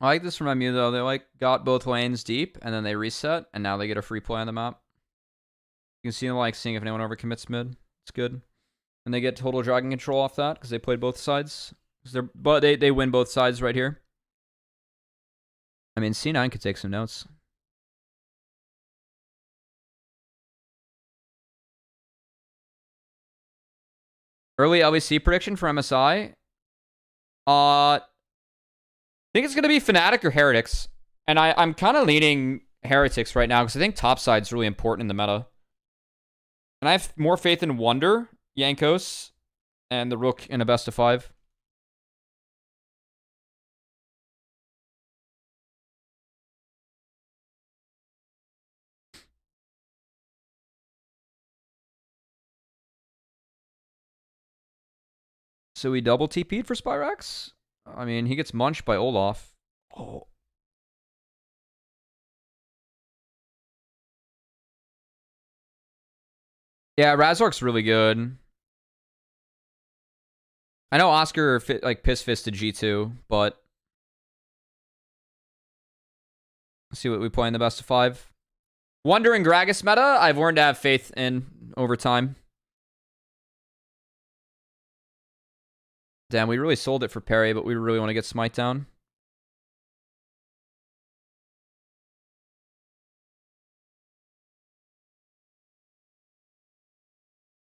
I like this from MU though. They like got both lanes deep and then they reset and now they get a free play on the map. You can see them like seeing if anyone overcommits mid. It's good. And they get total dragon control off that because they played both sides. But they win both sides right here. I mean, C9 could take some notes. Early LVC prediction for MSI. I think it's going to be Fnatic or Heretics. And I'm kind of leaning Heretics right now because I think topside's really important in the meta. And I have more faith in Wonder, Yankos, and the Rook in a best of 5. So he double TP'd for Spyrax? I mean, he gets munched by Olaf. Oh. Yeah, Razork's really good. I know Oscar piss fisted G2, but let's see what we play in the best of 5. Wonder and Gragas meta, I've learned to have faith in over time. Damn, we really sold it for Perry, but we really want to get Smite down.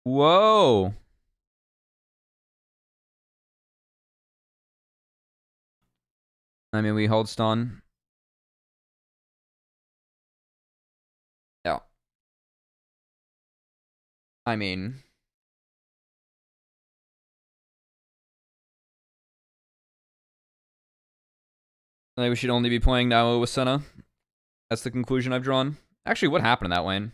Whoa. I mean, we hold stun. Yeah. I mean, I think we should only be playing now with Senna. That's the conclusion I've drawn. Actually, what happened in that lane?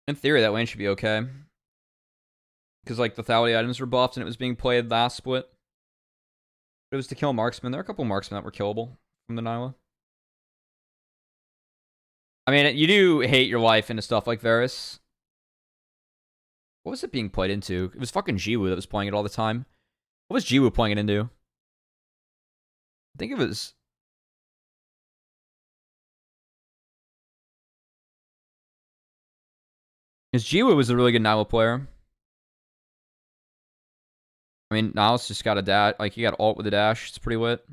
In theory, that lane should be okay. Because, like, the lethality items were buffed and it was being played last split. It was to kill marksmen. There are a couple marksmen that were killable from the Nyla. I mean, you do hate your life into stuff like Varus. What was it being played into? It was fucking Jiwoo that was playing it all the time. What was Jiwoo playing it into? I think it was... Because Jiwoo was a really good Nyla player. I mean, Nyla's just got a dash. Like, he got ult with a dash. It's pretty lit.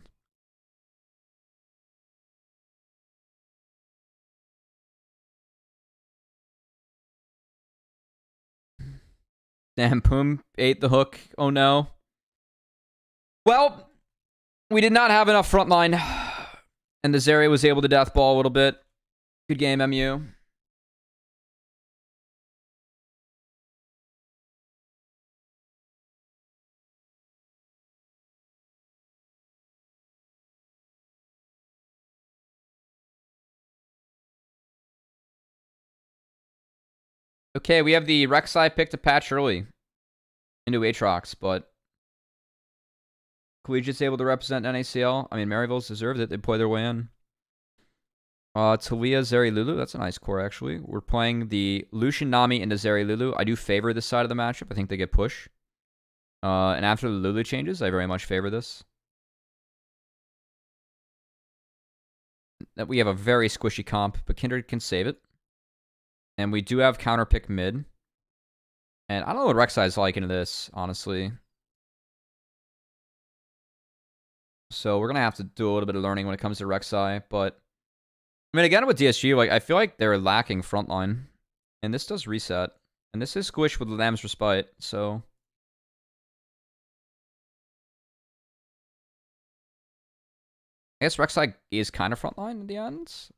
Damn, Poom ate the hook. Oh, no. Well, we did not have enough frontline. And the Zeri was able to deathball a little bit. Good game, MU. Okay, we have the Rek'Sai pick to patch early into Aatrox, but Collegiate's able to represent NACL. I mean, Maryville's deserved it. They play their way in. Talia, Zeri, Lulu. That's a nice core, actually. We're playing the Lucian Nami into Zeri, Lulu. I do favor this side of the matchup. I think they get push. And after the Lulu changes, I very much favor this. That we have a very squishy comp, but Kindred can save it. And we do have counter pick mid. And I don't know what Rek'Sai is like into this, honestly. So we're going to have to do a little bit of learning when it comes to Rek'Sai. But, I mean, again, with DSG, like, I feel like they're lacking frontline. And this does reset. And this is squish with Lamb's Respite, so... I guess Rek'Sai is kind of frontline in the end.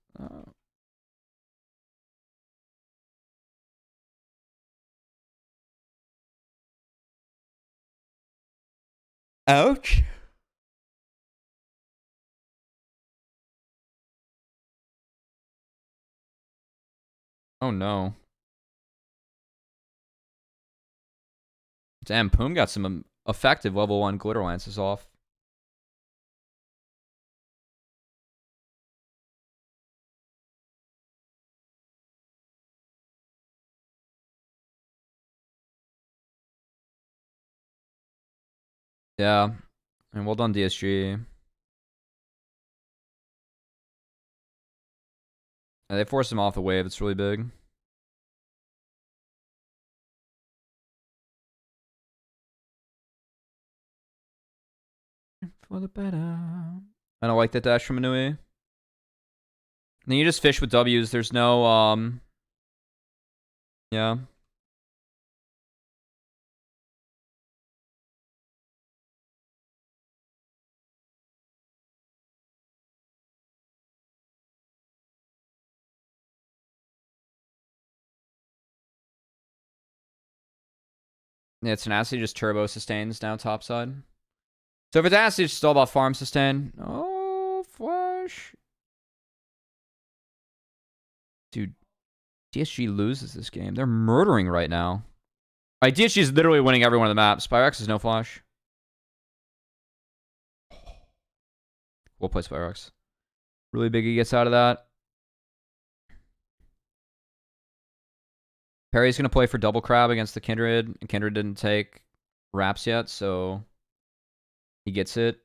Ouch. Oh no. Damn, Poom got some effective level 1 glitter lances off. Yeah. And well done, DSG. They forced him off the wave. It's really big. for the better. I don't like that dash from Inui. Then you just fish with W's. There's no, yeah. Yeah, Tenacity just turbo sustains now topside. So for Tenacity, it's still about farm sustain. Oh, flash. Dude, DSG loses this game. They're murdering right now. Like, DSG is literally winning every one of the maps. Spyrex is no flash. We'll play Spyrex. Really big he gets out of that. Perry's going to play for double crab against the Kindred. Kindred didn't take wraps yet, so he gets it.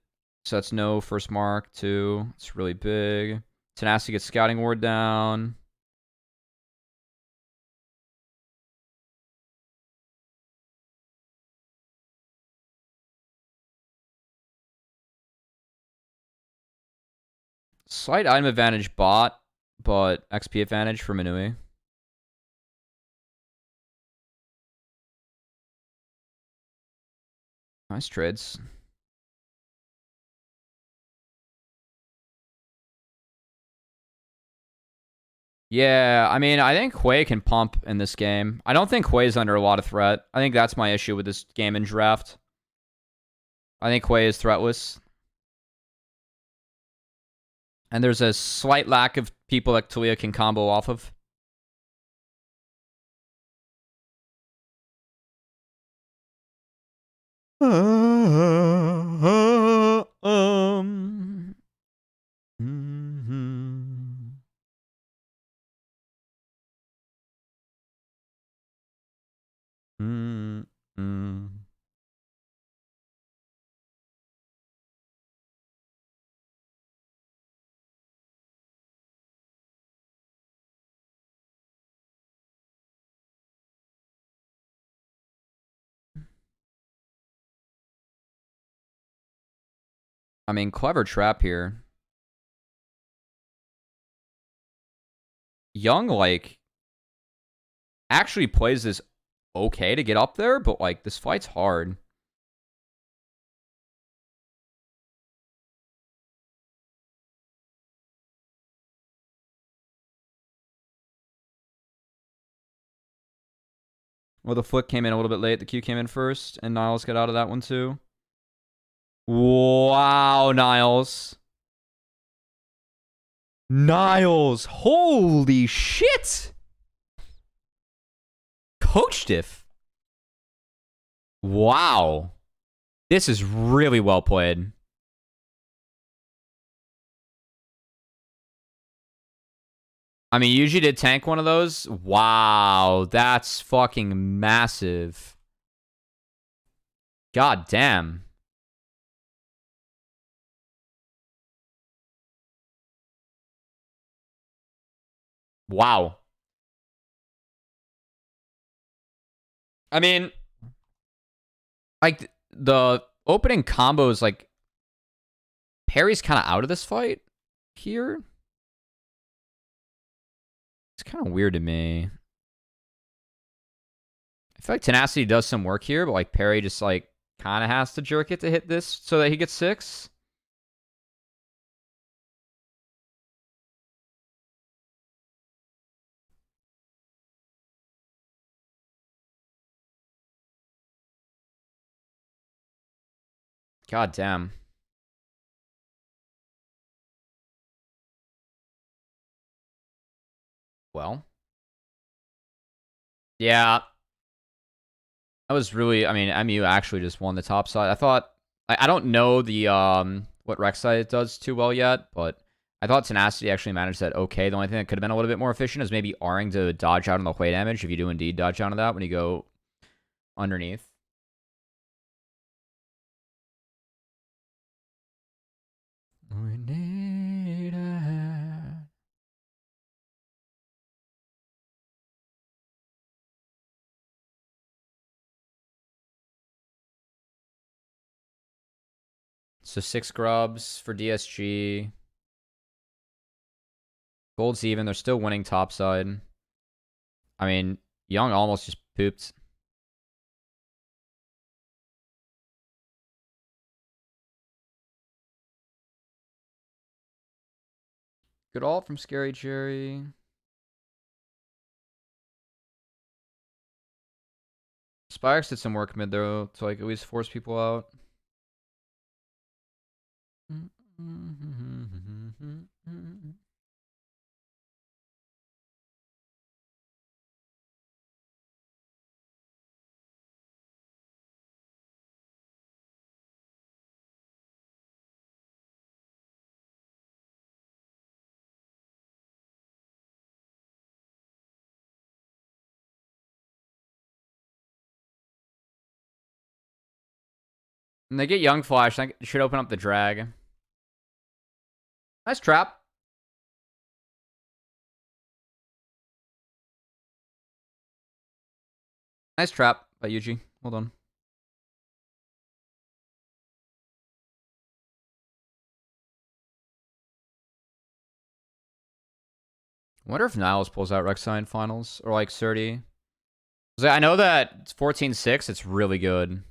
So that's no first mark, too. It's really big. Tenacity gets Scouting Ward down. Slight item advantage bot, but XP advantage for Minui. Nice trades. Yeah, I mean, I think Hui can pump in this game. I don't think Hui's under a lot of threat. I think that's my issue with this game in draft. I think Hui is threatless. And there's a slight lack of people that Talia can combo off of. I mean, clever trap here. Young, like, actually plays this okay to get up there, but, like, this fight's hard. Well, the flick came in a little bit late. The Q came in first, and Niles got out of that one, too. Wow, Niles. Niles. Holy shit. Coach diff. Wow. This is really well played. I mean, Yuji did tank one of those. Wow, that's fucking massive. God damn. Wow. I mean, like, the opening combos, like, Perry's kind of out of this fight here. It's kind of weird to me. I feel like Tenacity does some work here, but, like, Perry just, like, kind of has to jerk it to hit this so that he gets 6. God damn. Well. Yeah. That was really, I mean, MU actually just won the top side. I thought, I don't know the, what Rek'Sai does too well yet, but I thought Tenacity actually managed that okay. The only thing that could have been a little bit more efficient is maybe R-ing to dodge out on the Hui damage if you do indeed dodge out on that when you go underneath. We need it. So 6 grubs for DSG. Gold's even. They're still winning topside. I mean, Young almost just pooped. Good ult from Scary Jerry. Spikes did some work mid though to like at least force people out. And they get Young Flash. I should open up the drag. Nice trap. Nice trap by Yuji. Hold on. I wonder if Niles pulls out Rek'Sai finals or like Surdy. I know that it's 14-6. It's really good.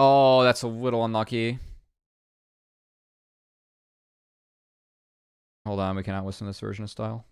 Oh, that's a little unlucky. Hold on, we cannot listen to this version of style.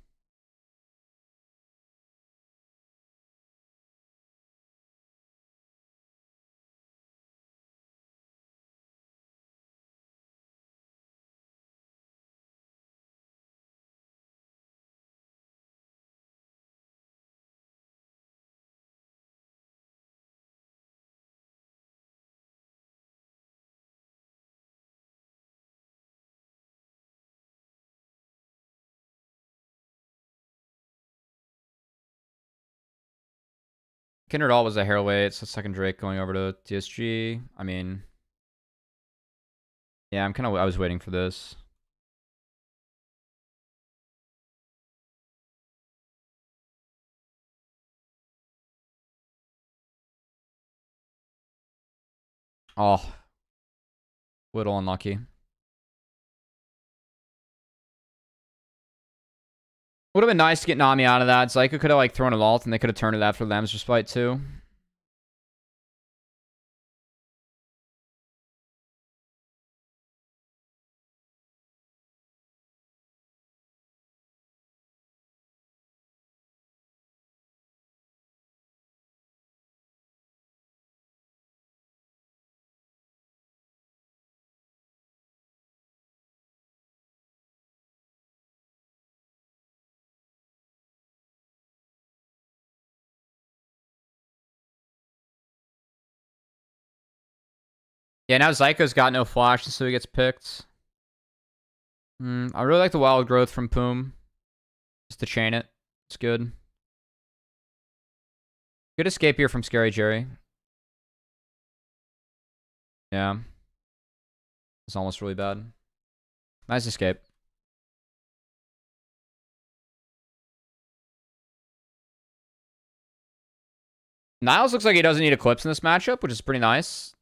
Kindred All was a hair away. It's the second Drake going over to DSG. I mean, yeah, I was waiting for this. Oh, little unlucky. Would have been nice to get Nami out of that. Zyka could have like thrown an ult and they could have turned it after Lam's Respite too. Yeah, now Zyka's got no flash, so he gets picked. I really like the wild growth from Poom. Just to chain it. It's good. Good escape here from Scary Jerry. Yeah. It's almost really bad. Nice escape. Niles looks like he doesn't need Eclipse in this matchup, which is pretty nice.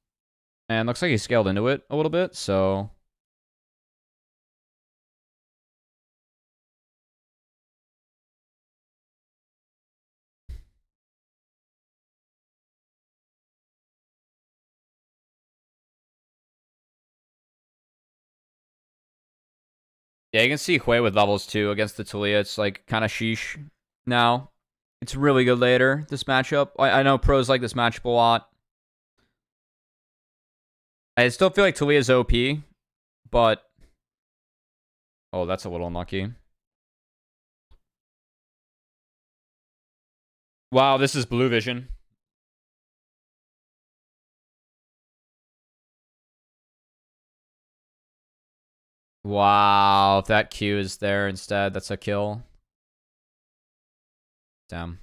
And looks like he scaled into it a little bit, so... Yeah, you can see Hui with levels 2 against the Talia. It's like kind of sheesh now. It's really good later, this matchup. I know pros like this matchup a lot. I still feel like Talia's OP, but... Oh, that's a little unlucky. Wow, this is blue vision. Wow, if that Q is there instead, that's a kill. Damn.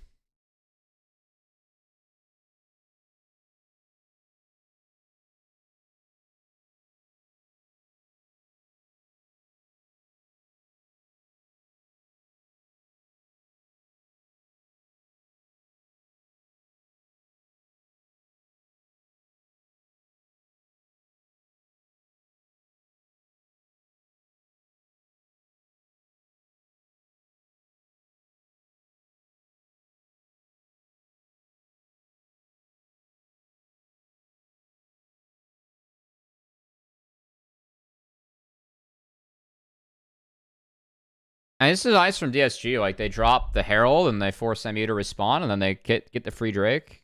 And this is nice from DSG. Like, they drop the Herald and they force MU to respawn, and then they get the free Drake.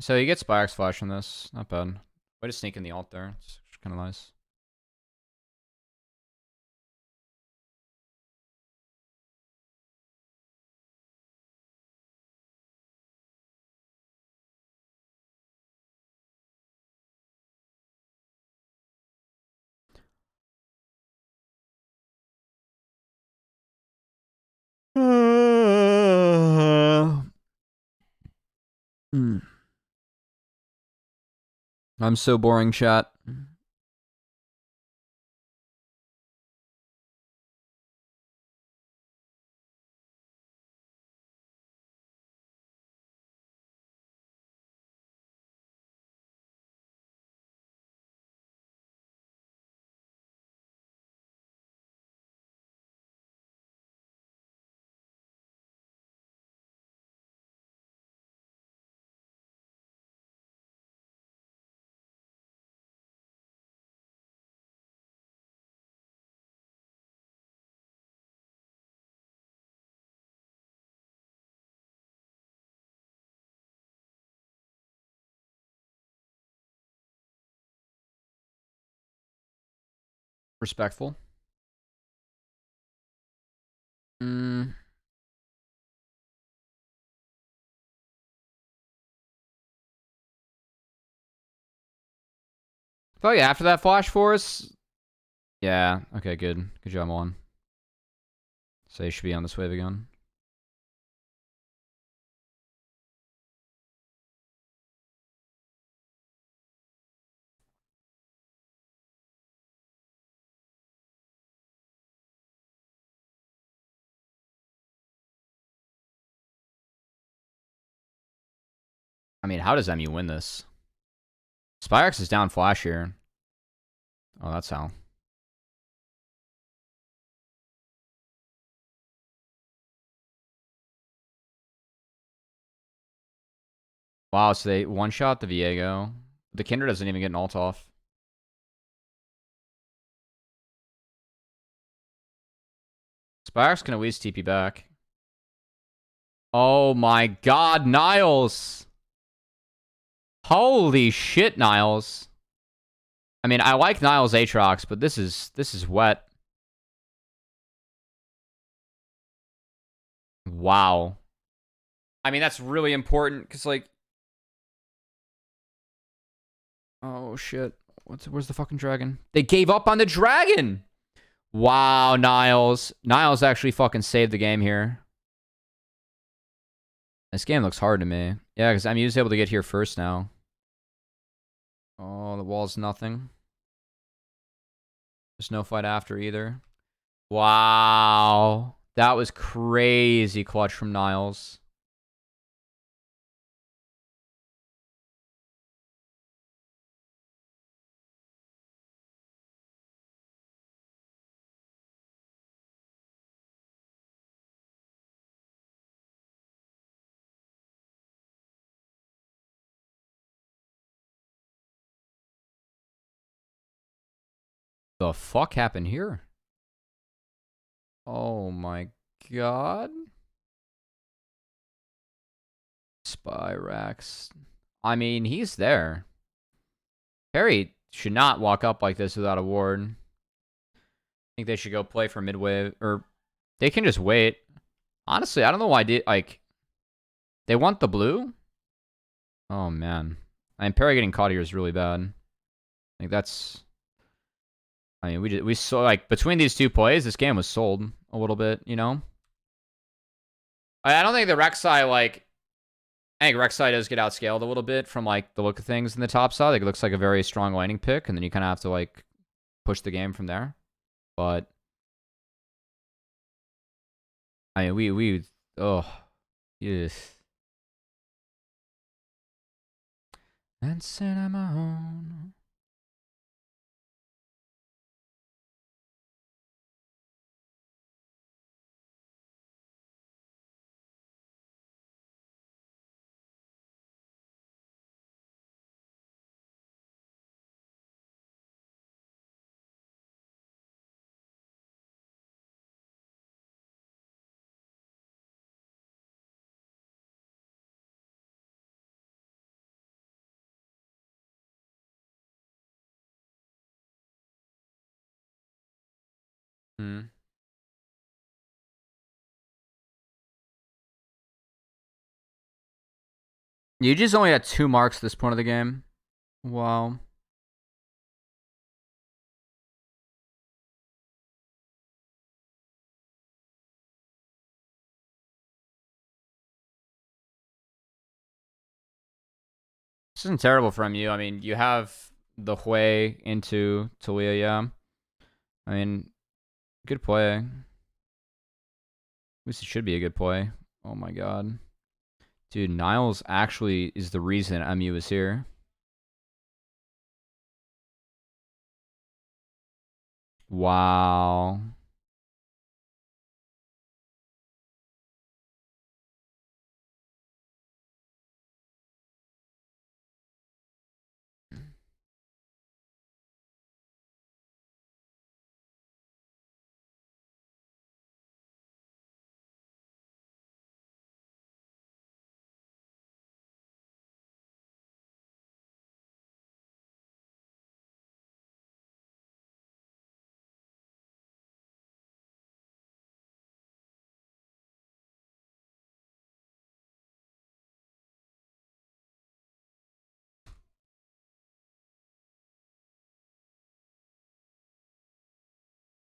So you get Spike's flash on this. Not bad. Way to sneak in the ult there. It's kind of nice. I'm so boring, chat. Respectful. I feel like after that flash force. Yeah. Okay, good. Good job, on. So you should be on this wave again. I mean, how does MU win this? Spyrex is down flash here. Oh, that's how. Wow, so they one-shot the Viego. The Kindred doesn't even get an ult off. Spyrex can at least TP back. Oh my god, Niles! Holy shit, Niles. I mean, I like Niles Aatrox, but this is wet. Wow. I mean, that's really important, because, like... Oh, shit. Where's the fucking dragon? They gave up on the dragon! Wow, Niles. Niles actually fucking saved the game here. This game looks hard to me. Yeah, because MU's able to get here first now. Oh, the wall's nothing. There's no fight after either. Wow. That was crazy clutch from Niles. The fuck happened here? Oh my god. Spyrex. I mean, he's there. Perry should not walk up like this without a ward. I think they should go play for midwave, or they can just wait. Honestly, I don't know why they want the blue? Oh man. I mean, Perry getting caught here is really bad. I think that's I mean, we saw, like, between these two plays, this game was sold a little bit, you know? I don't think the Rek'Sai, like... I think Rek'Sai does get outscaled a little bit from, like, the look of things in the top side. Like, it looks like a very strong laning pick, and then you kind of have to, like, push the game from there. But... I mean, oh... Yes. And cinnamon... Hmm. You just only had 2 marks at this point of the game. Wow. This isn't terrible from you. I mean, you have the Hui into Talia, yeah. I mean, good play. At least it should be a good play. Oh my god. Dude, Niles actually is the reason MU is here. Wow.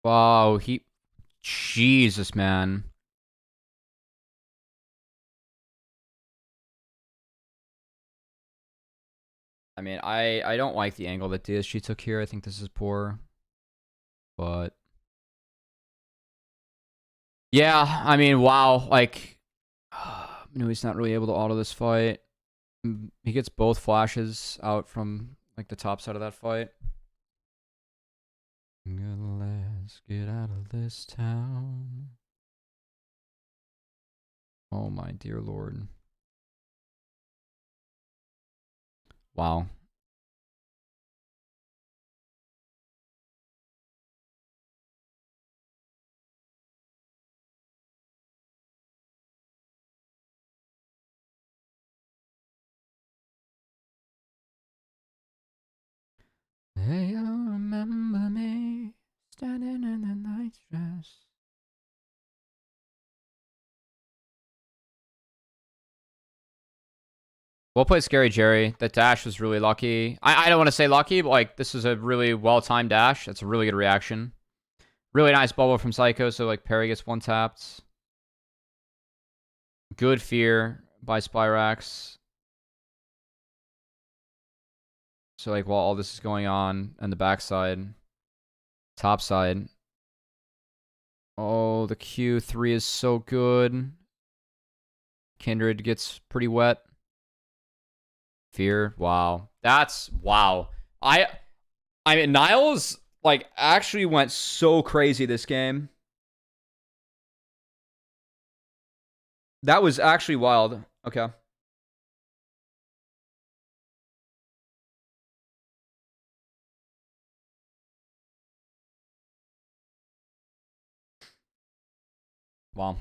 Wow, Jesus, man. I mean, I don't like the angle that DSG took here. I think this is poor. But... yeah, I mean, wow. Like... no, he's not really able to auto this fight. He gets both flashes out from, like, the top side of that fight. Let's get out of this town. Oh my dear lord. Wow. Hey, you remember me standing in the night dress. Well played, Scary Jerry. That dash was really lucky. I don't want to say lucky, but, like, this is a really well-timed dash. That's a really good reaction. Really nice bubble from Psycho, so, like, parry gets one tapped. Good fear by Spyrax. So, like, while all this is going on the backside, top side. Oh, the Q3 is so good. Kindred gets pretty wet. Fear. Wow. That's... wow. I mean, Niles, like, actually went so crazy this game. That was actually wild. Okay. Wow.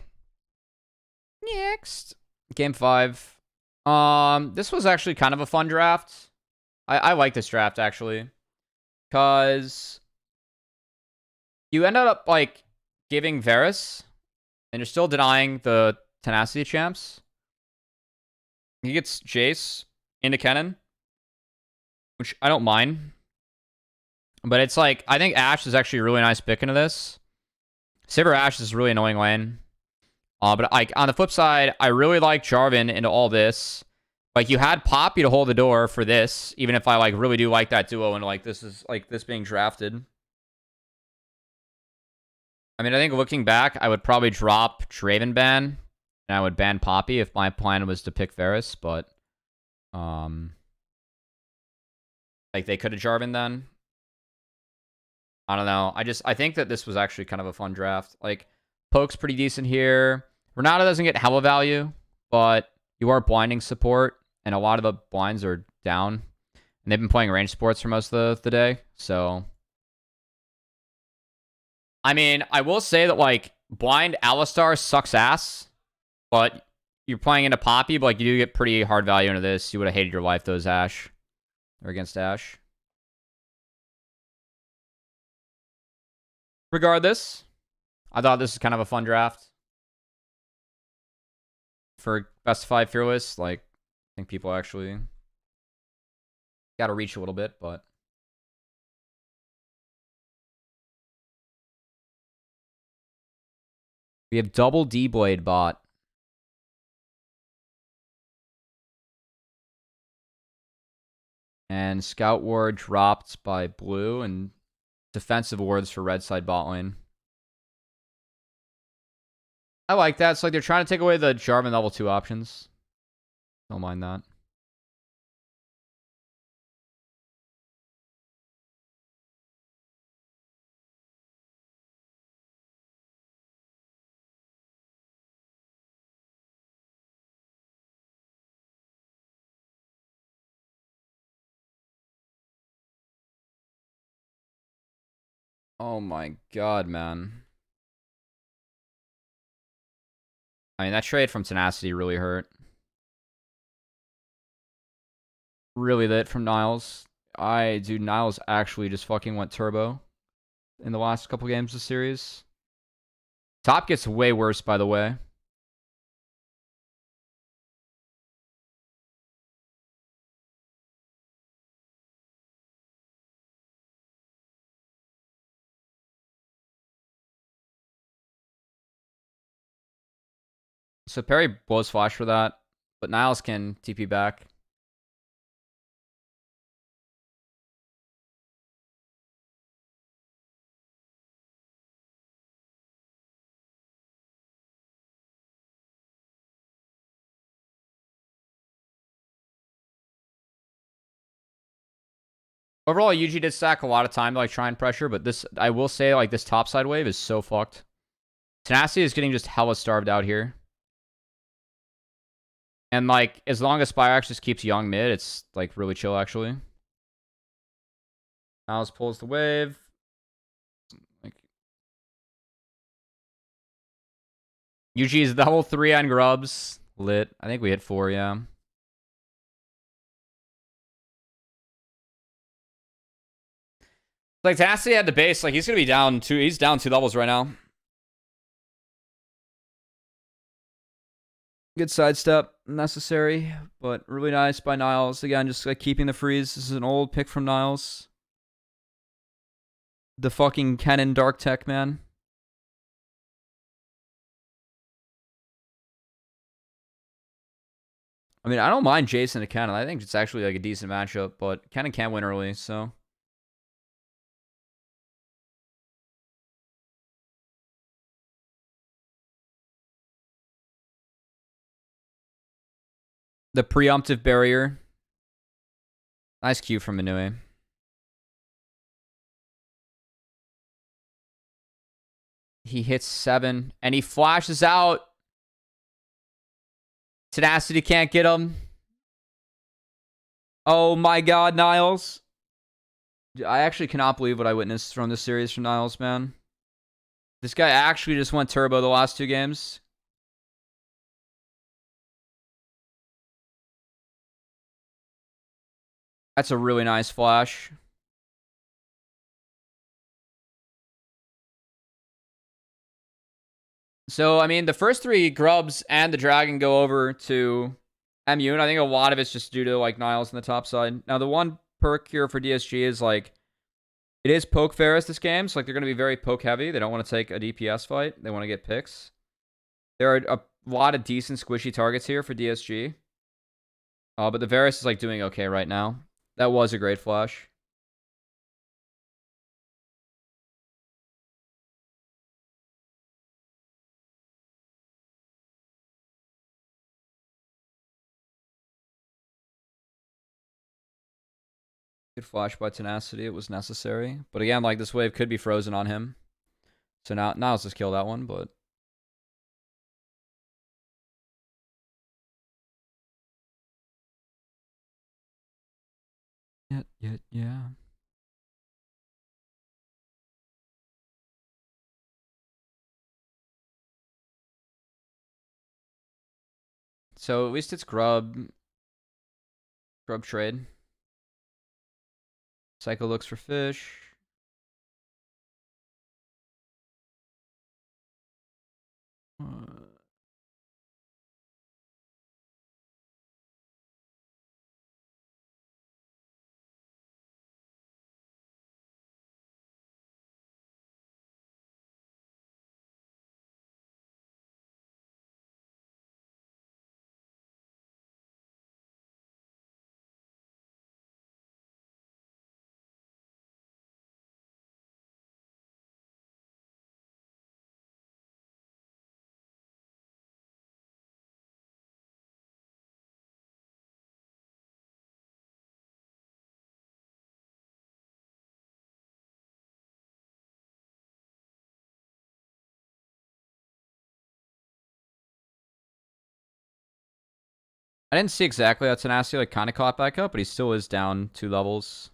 Next. Game 5. This was actually kind of a fun draft. I like this draft, actually. Because you ended up, like, giving Varus, and you're still denying the Tenacity champs. He gets Jace into Kennen, which I don't mind. But it's like, I think Ash is actually a really nice pick into this. Saber Ash is a really annoying lane. But like on the flip side, I really like Jarvan into all this. Like you had Poppy to hold the door for this, even if I like really do like that duo and like this is like this being drafted. I mean, I think looking back, I would probably drop Draven ban and I would ban Poppy if my plan was to pick Varus, but like they could have Jarvan then. I don't know. I think that this was actually kind of a fun draft. Like Poke's pretty decent here. Renata doesn't get hella value, but you are blinding support, and a lot of the blinds are down. And they've been playing range sports for most of the day, so... I mean, I will say that, like, blind Alistar sucks ass, but you're playing into Poppy, but, like, you do get pretty hard value into this. You would have hated your life, those Ash. Or against Ash. Regardless, I thought this was kind of a fun draft. For best of 5 Fearless, like, I think people actually got to reach a little bit, but... We have double D-Blade bot. And Scout Ward dropped by blue, and defensive wards for red side bot lane. I like that. It's like they're trying to take away the Jarvan level 2 options. Don't mind that. Oh my god, man. I mean, that trade from Tenacity really hurt. Really lit from Niles. Dude, Niles actually just fucking went turbo in the last couple games of the series. Top gets way worse, by the way. So Perry blows flash for that, but Niles can TP back. Overall, Yuji did stack a lot of time to like try and pressure, but this, I will say, like this top side wave is so fucked. Tenacity is getting just hella starved out here. And like, as long as Spyrax just keeps young mid, it's like really chill actually. Niles pulls the wave. Like, Yuji's level 3 on grubs. Lit. I think we hit 4, yeah. Like, Tenacity had the base. Like, he's going to be down 2. He's down 2 levels right now. Good sidestep. Necessary, but really nice by Niles. Again, just like keeping the freeze. This is an old pick from Niles. The fucking Kennen Dark Tech, man. I mean, I don't mind Jason to Kennen. I think it's actually like a decent matchup, but Kennen can't win early, so... The preemptive barrier. Nice cue from Minue. He hits 7, and he flashes out. Tenacity can't get him. Oh my god, Niles. I actually cannot believe what I witnessed from this series from Niles, man. This guy actually just went turbo the last 2 games. That's a really nice flash. So, I mean, the first 3 grubs and the dragon go over to MU, and I think a lot of it's just due to, like, Niles on the top side. Now, the one perk here for DSG is, like, It is poke Ferris this game, so like they're going to be very poke heavy. They don't want to take a DPS fight. They want to get picks. There are a lot of decent squishy targets here for DSG. But the Varus is like doing okay right now. That was a great flash. Good flash by Tenacity. It was necessary. But again, like this wave could be frozen on him. So now let's just kill that one, but yeah. So at least it's grub trade. Psycho looks for fish. I didn't see exactly that Tenacity like kind of caught back up, but he still is down 2 levels.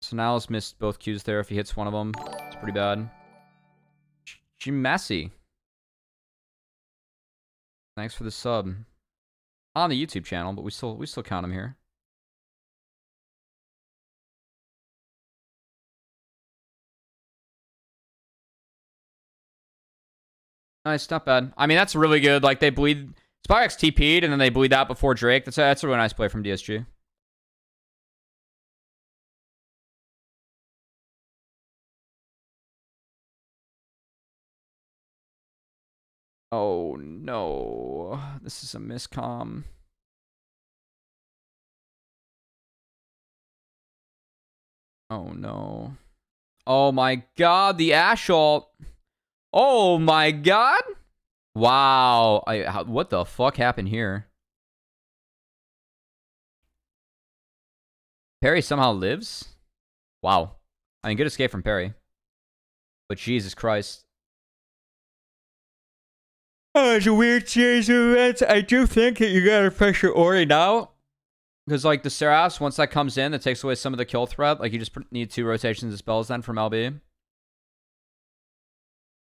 So now let's miss both Qs there. If he hits one of them, it's pretty bad. She messy. Thanks for the sub. On the YouTube channel, but we still count him here. Nice, not bad. I mean, that's really good. Like they bleed. Spyrex TP'd and then they bleed out before Drake. That's a really nice play from DSG. Oh no, this is a miscomm. Oh no. Oh my god, the Ash ult. Oh my god. Wow. What the fuck happened here? Perry somehow lives? Wow. I mean, good escape from Perry. But Jesus Christ. Oh, it's a weird series of events. I do think that you gotta pressure Ori now. Because, like, the Seraphs, once that comes in, that takes away some of the kill threat. Like, you just need 2 rotations of spells then from LB.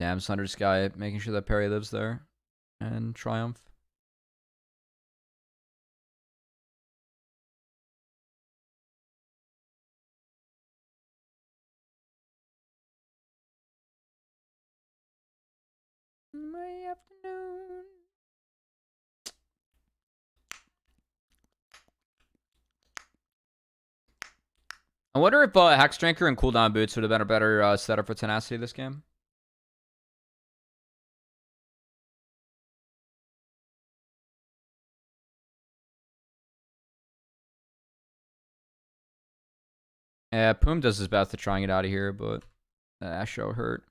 Damn, Sunder Sky making sure that Perry lives there. And Triumph. My afternoon. I wonder if Hex Drinker and Cooldown Boots would have been a better setup for Tenacity this game. Yeah, Poom does his best to try and get out of here, but Asho hurt.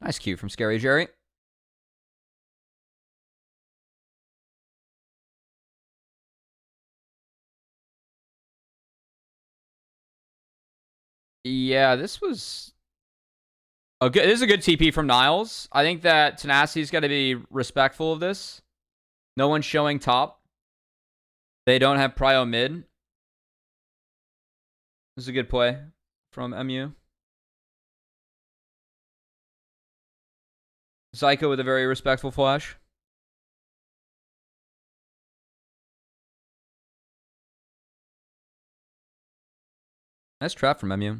Nice cue from Scary Jerry. Yeah, this was a good. This is a good TP from Niles. I think that Tenacity's got to be respectful of this. No one's showing top. They don't have prio mid. This is a good play from MU. Psycho with a very respectful flash. Nice trap from MU.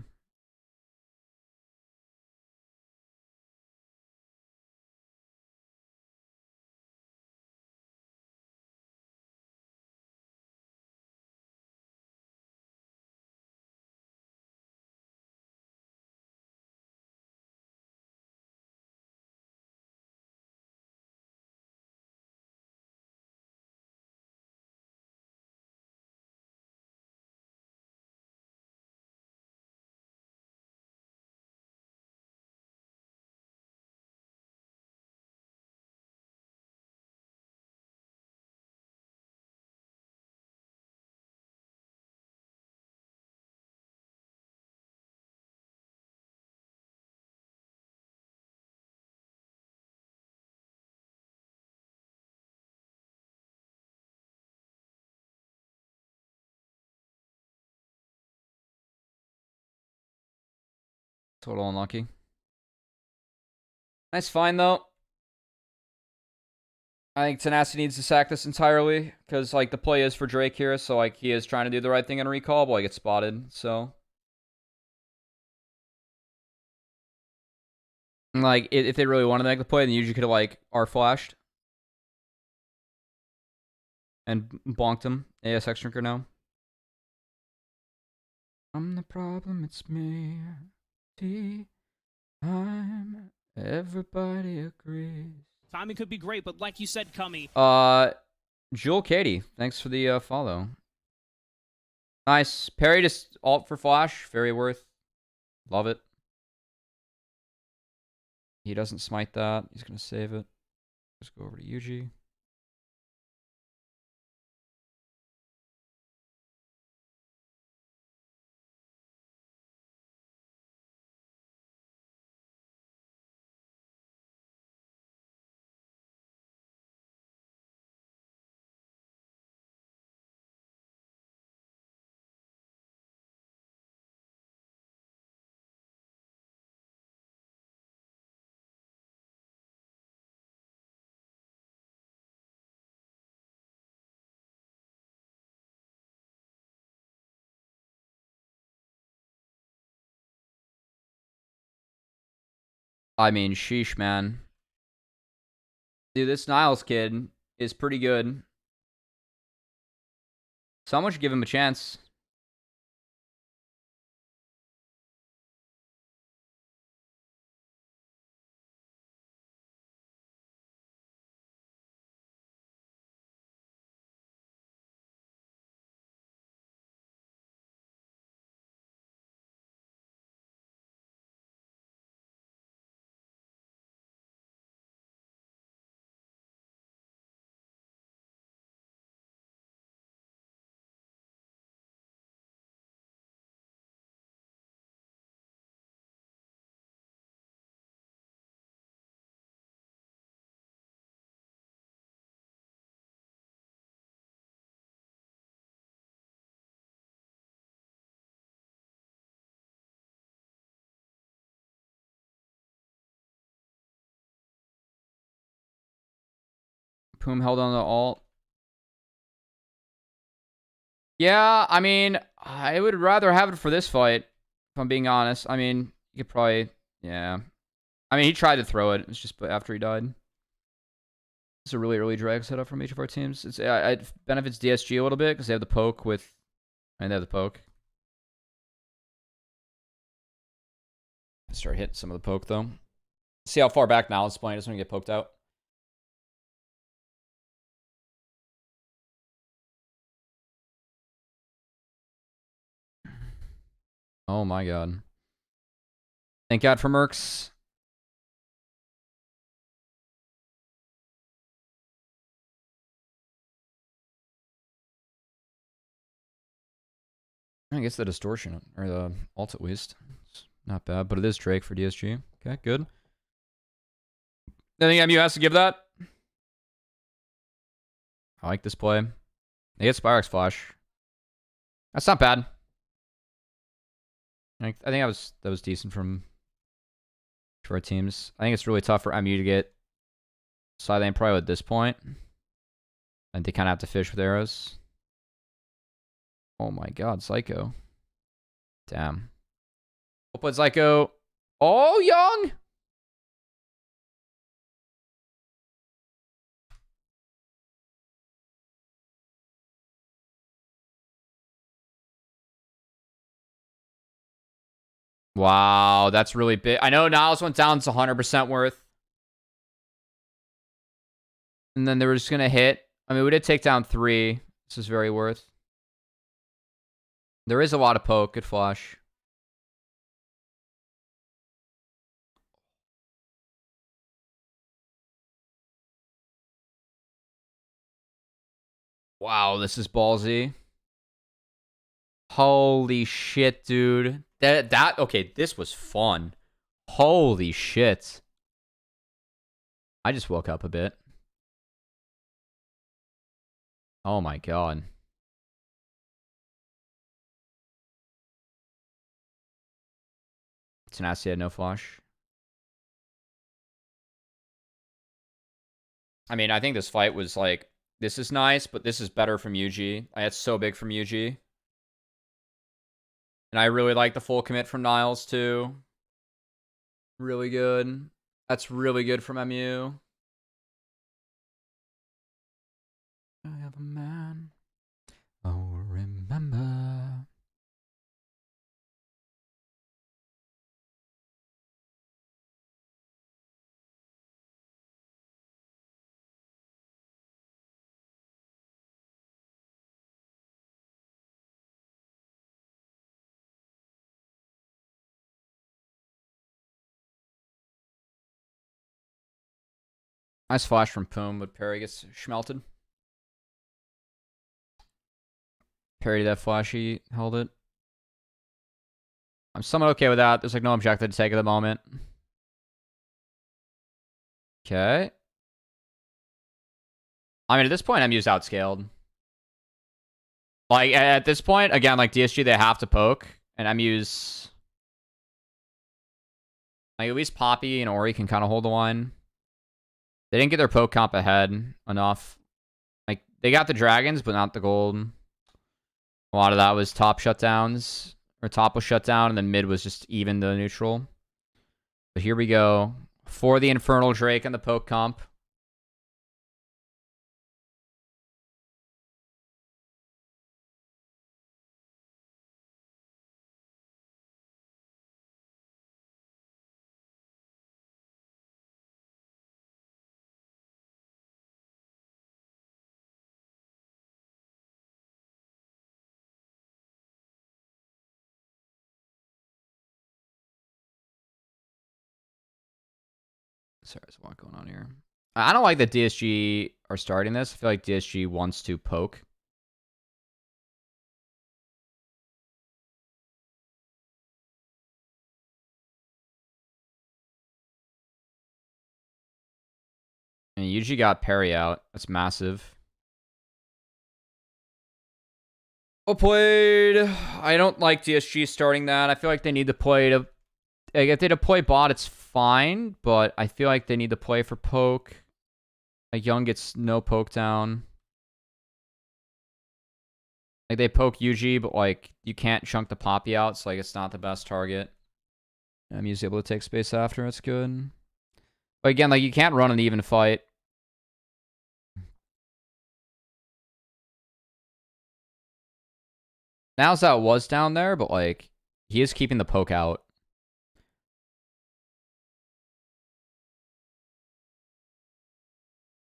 Total unlucky. Nice find, though. I think Tenacity needs to sack this entirely, because, like, the play is for Drake here, so, like, he is trying to do the right thing and recall, but, like, it's spotted, so. And, like, if they really wanted to make the play, then you usually could have, like, R-flashed. And bonked him. ASX drinker now. I'm the problem, it's me. Time. Everybody agrees. Timing could be great, but like you said, Cummy. Jewel Katie, thanks for the follow. Nice. Parry just alt for flash. Very worth. Love it. He doesn't smite that. He's going to save it. Just go over to Yuji. I mean, sheesh, man. Dude, this Niles kid is pretty good. Someone should give him a chance. Poom held on the alt. Yeah, I mean, I would rather have it for this fight, if I'm being honest. I mean, you could probably, yeah. I mean, he tried to throw it. It's just after he died. It's a really early drag setup from each of our teams. It benefits DSG a little bit because they have the poke with, and they have the poke. Start hitting some of the poke though. See how far back now it's playing. Just want to get poked out. Oh my god. Thank God for Mercs. I guess the distortion, or the alt at least. It's not bad, but it is Drake for DSG. Okay, good. Anything MU has to give that? I like this play. They get Spyrex Flash. That's not bad. I think that was decent from for our teams. I think it's really tough for MU to get side lane pro at this point. And they kind of have to fish with arrows. Oh my god, Psycho. Damn. We'll put Psycho. Oh, Young! Wow, that's really big. I know Niles went down to 100% worth. And then they were just going to hit. I mean, we did take down 3. This is very worth. There is a lot of poke. Good flash. Wow, this is ballsy. Holy shit, dude. Okay, this was fun. Holy shit. I just woke up a bit. Oh my god. Tenacity had no flash. I mean, I think this fight was like, this is nice, but this is better from Yuji. It's so big from Yuji. And I really like the full commit from Niles, too. Really good. That's really good from MU. I have a man. Oh, remember. Nice flash from Poom, but Perry gets schmelted. Perry that flashy, held it. I'm somewhat okay with that. There's like no objective to take at the moment. Okay. I mean, at this point, MU's outscaled. Like, at this point, again, like DSG, they have to poke. And MU's... like, at least Poppy and Ori can kind of hold the line. They didn't get their poke comp ahead enough. Like, they got the dragons, but not the gold. A lot of that was top shutdowns. Or top was shut down, and then mid was just even the neutral. But here we go. For the Infernal Drake and the poke comp. Sorry, there's a lot going on here. I don't like that DSG are starting this. I feel like DSG wants to poke. And Yuji got Perry out. That's massive. Well played. I don't like DSG starting that. I feel like they need to play to... like, if they deploy bot, it's fine. But I feel like they need to play for poke. Like, Young gets no poke down. Like, they poke Yuji, but, like, you can't chunk the Poppy out. So, like, it's not the best target. MU's able to take space after. It's good. But again, like, you can't run an even fight. Now's that was down there, but, like, he is keeping the poke out.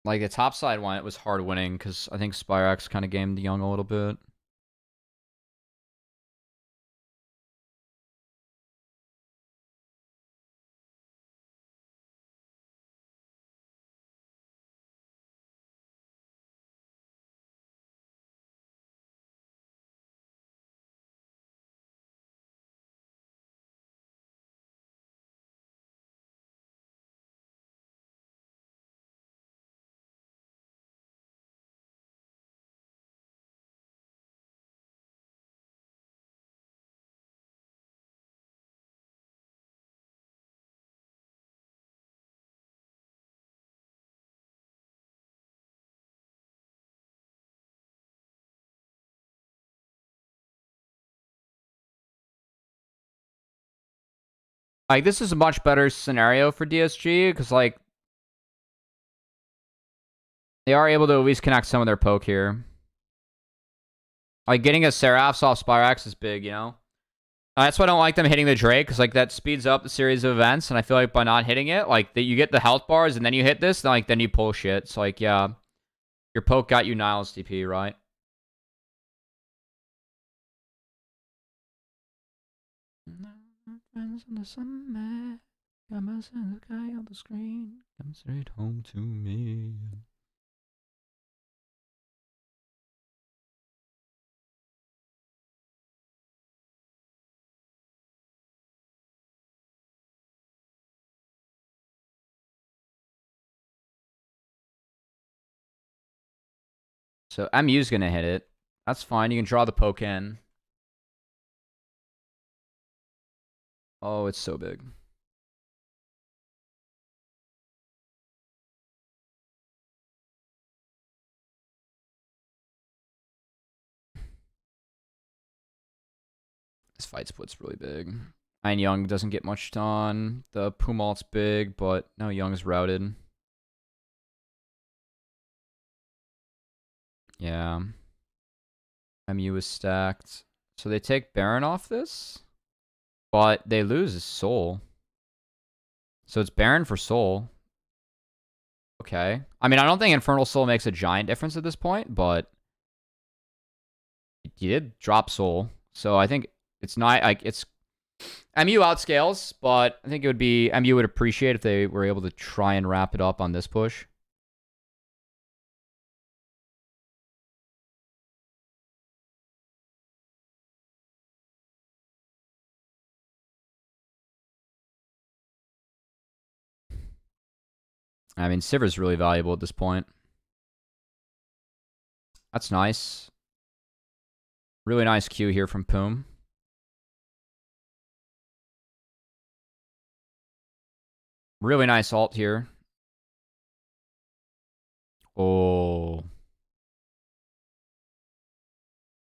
Like, the top side one, it was hard winning, because I think Spyrax kind of gamed Young a little bit. Like, this is a much better scenario for DSG, because, like, they are able to at least connect some of their poke here. Like, getting a Seraphs off Spyrax is big, you know? That's why I don't like them hitting the Drake, because, like, that speeds up the series of events, and I feel like by not hitting it, like, you get the health bars, and then you hit this, and, like, then you pull shit. So, like, yeah, your poke got you Niles DP, right? Friends in the summer, cameras in the sky on the screen, come straight home to me. So MU's gonna hit it. That's fine. You can draw the poke in. Oh, it's so big. This fight split's really big. And Young doesn't get much done. The Pumalt's big, but no, Young's routed. Yeah. MU is stacked. So they take Baron off this, but they lose his soul. So it's Baron for soul. Okay. I mean, I don't think Infernal Soul makes a giant difference at this point, but he did drop soul. So I think it's not like it's MU outscales, but I think it would be MU would appreciate if they were able to try and wrap it up on this push. I mean, Sivir's really valuable at this point. That's nice. Really nice Q here from Poom. Really nice ult here. Oh.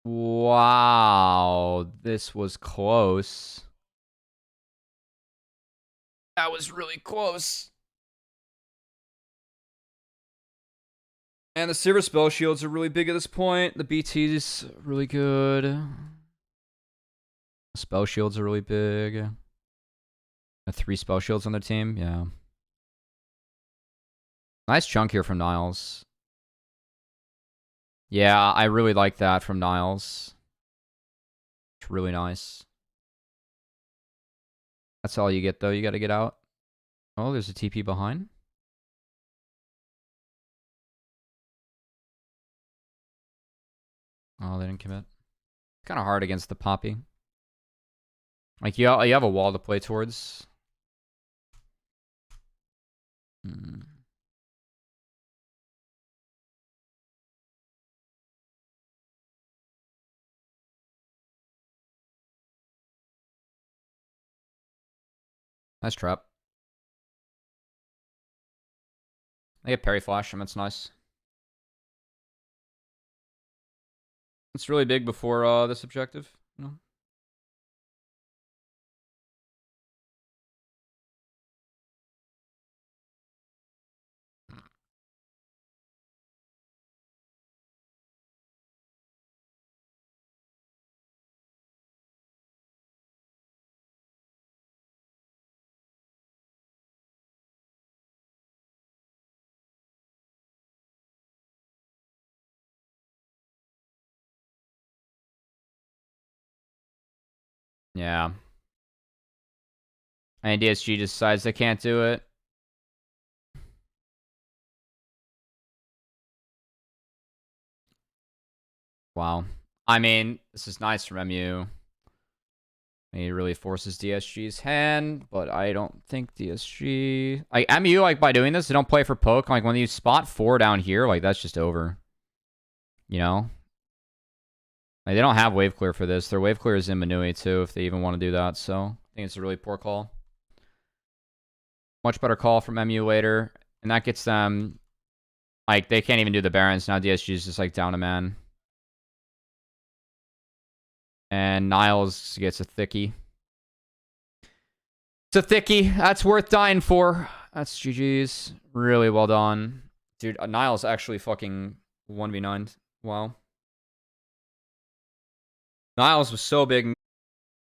Wow. This was close. That was really close. And the Sivir spell shields are really big at this point. The BT's really good. The spell shields are really big. 3 spell shields on their team. Yeah. Nice chunk here from Niles. Yeah, I really like that from Niles. It's really nice. That's all you get, though. You got to get out. Oh, there's a TP behind. Oh, they didn't commit. Kind of hard against the Poppy. Like, you have a wall to play towards. Nice trap. They get parry flash, and that's nice. It's really big before this objective. You know? Yeah. And DSG decides they can't do it. Wow. I mean, this is nice from MU. He really forces DSG's hand, but I don't think DSG... Like, MU, like, by doing this, they don't play for poke. Like, when you spot 4 down here, like, that's just over. You know? Like, they don't have wave clear for this. Their wave clear is in Manui, too, if they even want to do that. So, I think it's a really poor call. Much better call from MU later. And that gets them... Like, they can't even do the Barons. Now DSG is just, like, down a man. And Niles gets a thickie. It's a thickie. That's worth dying for. That's GG's. Really well done. Dude, Niles actually fucking 1v9'd. Wow. Niles was so big.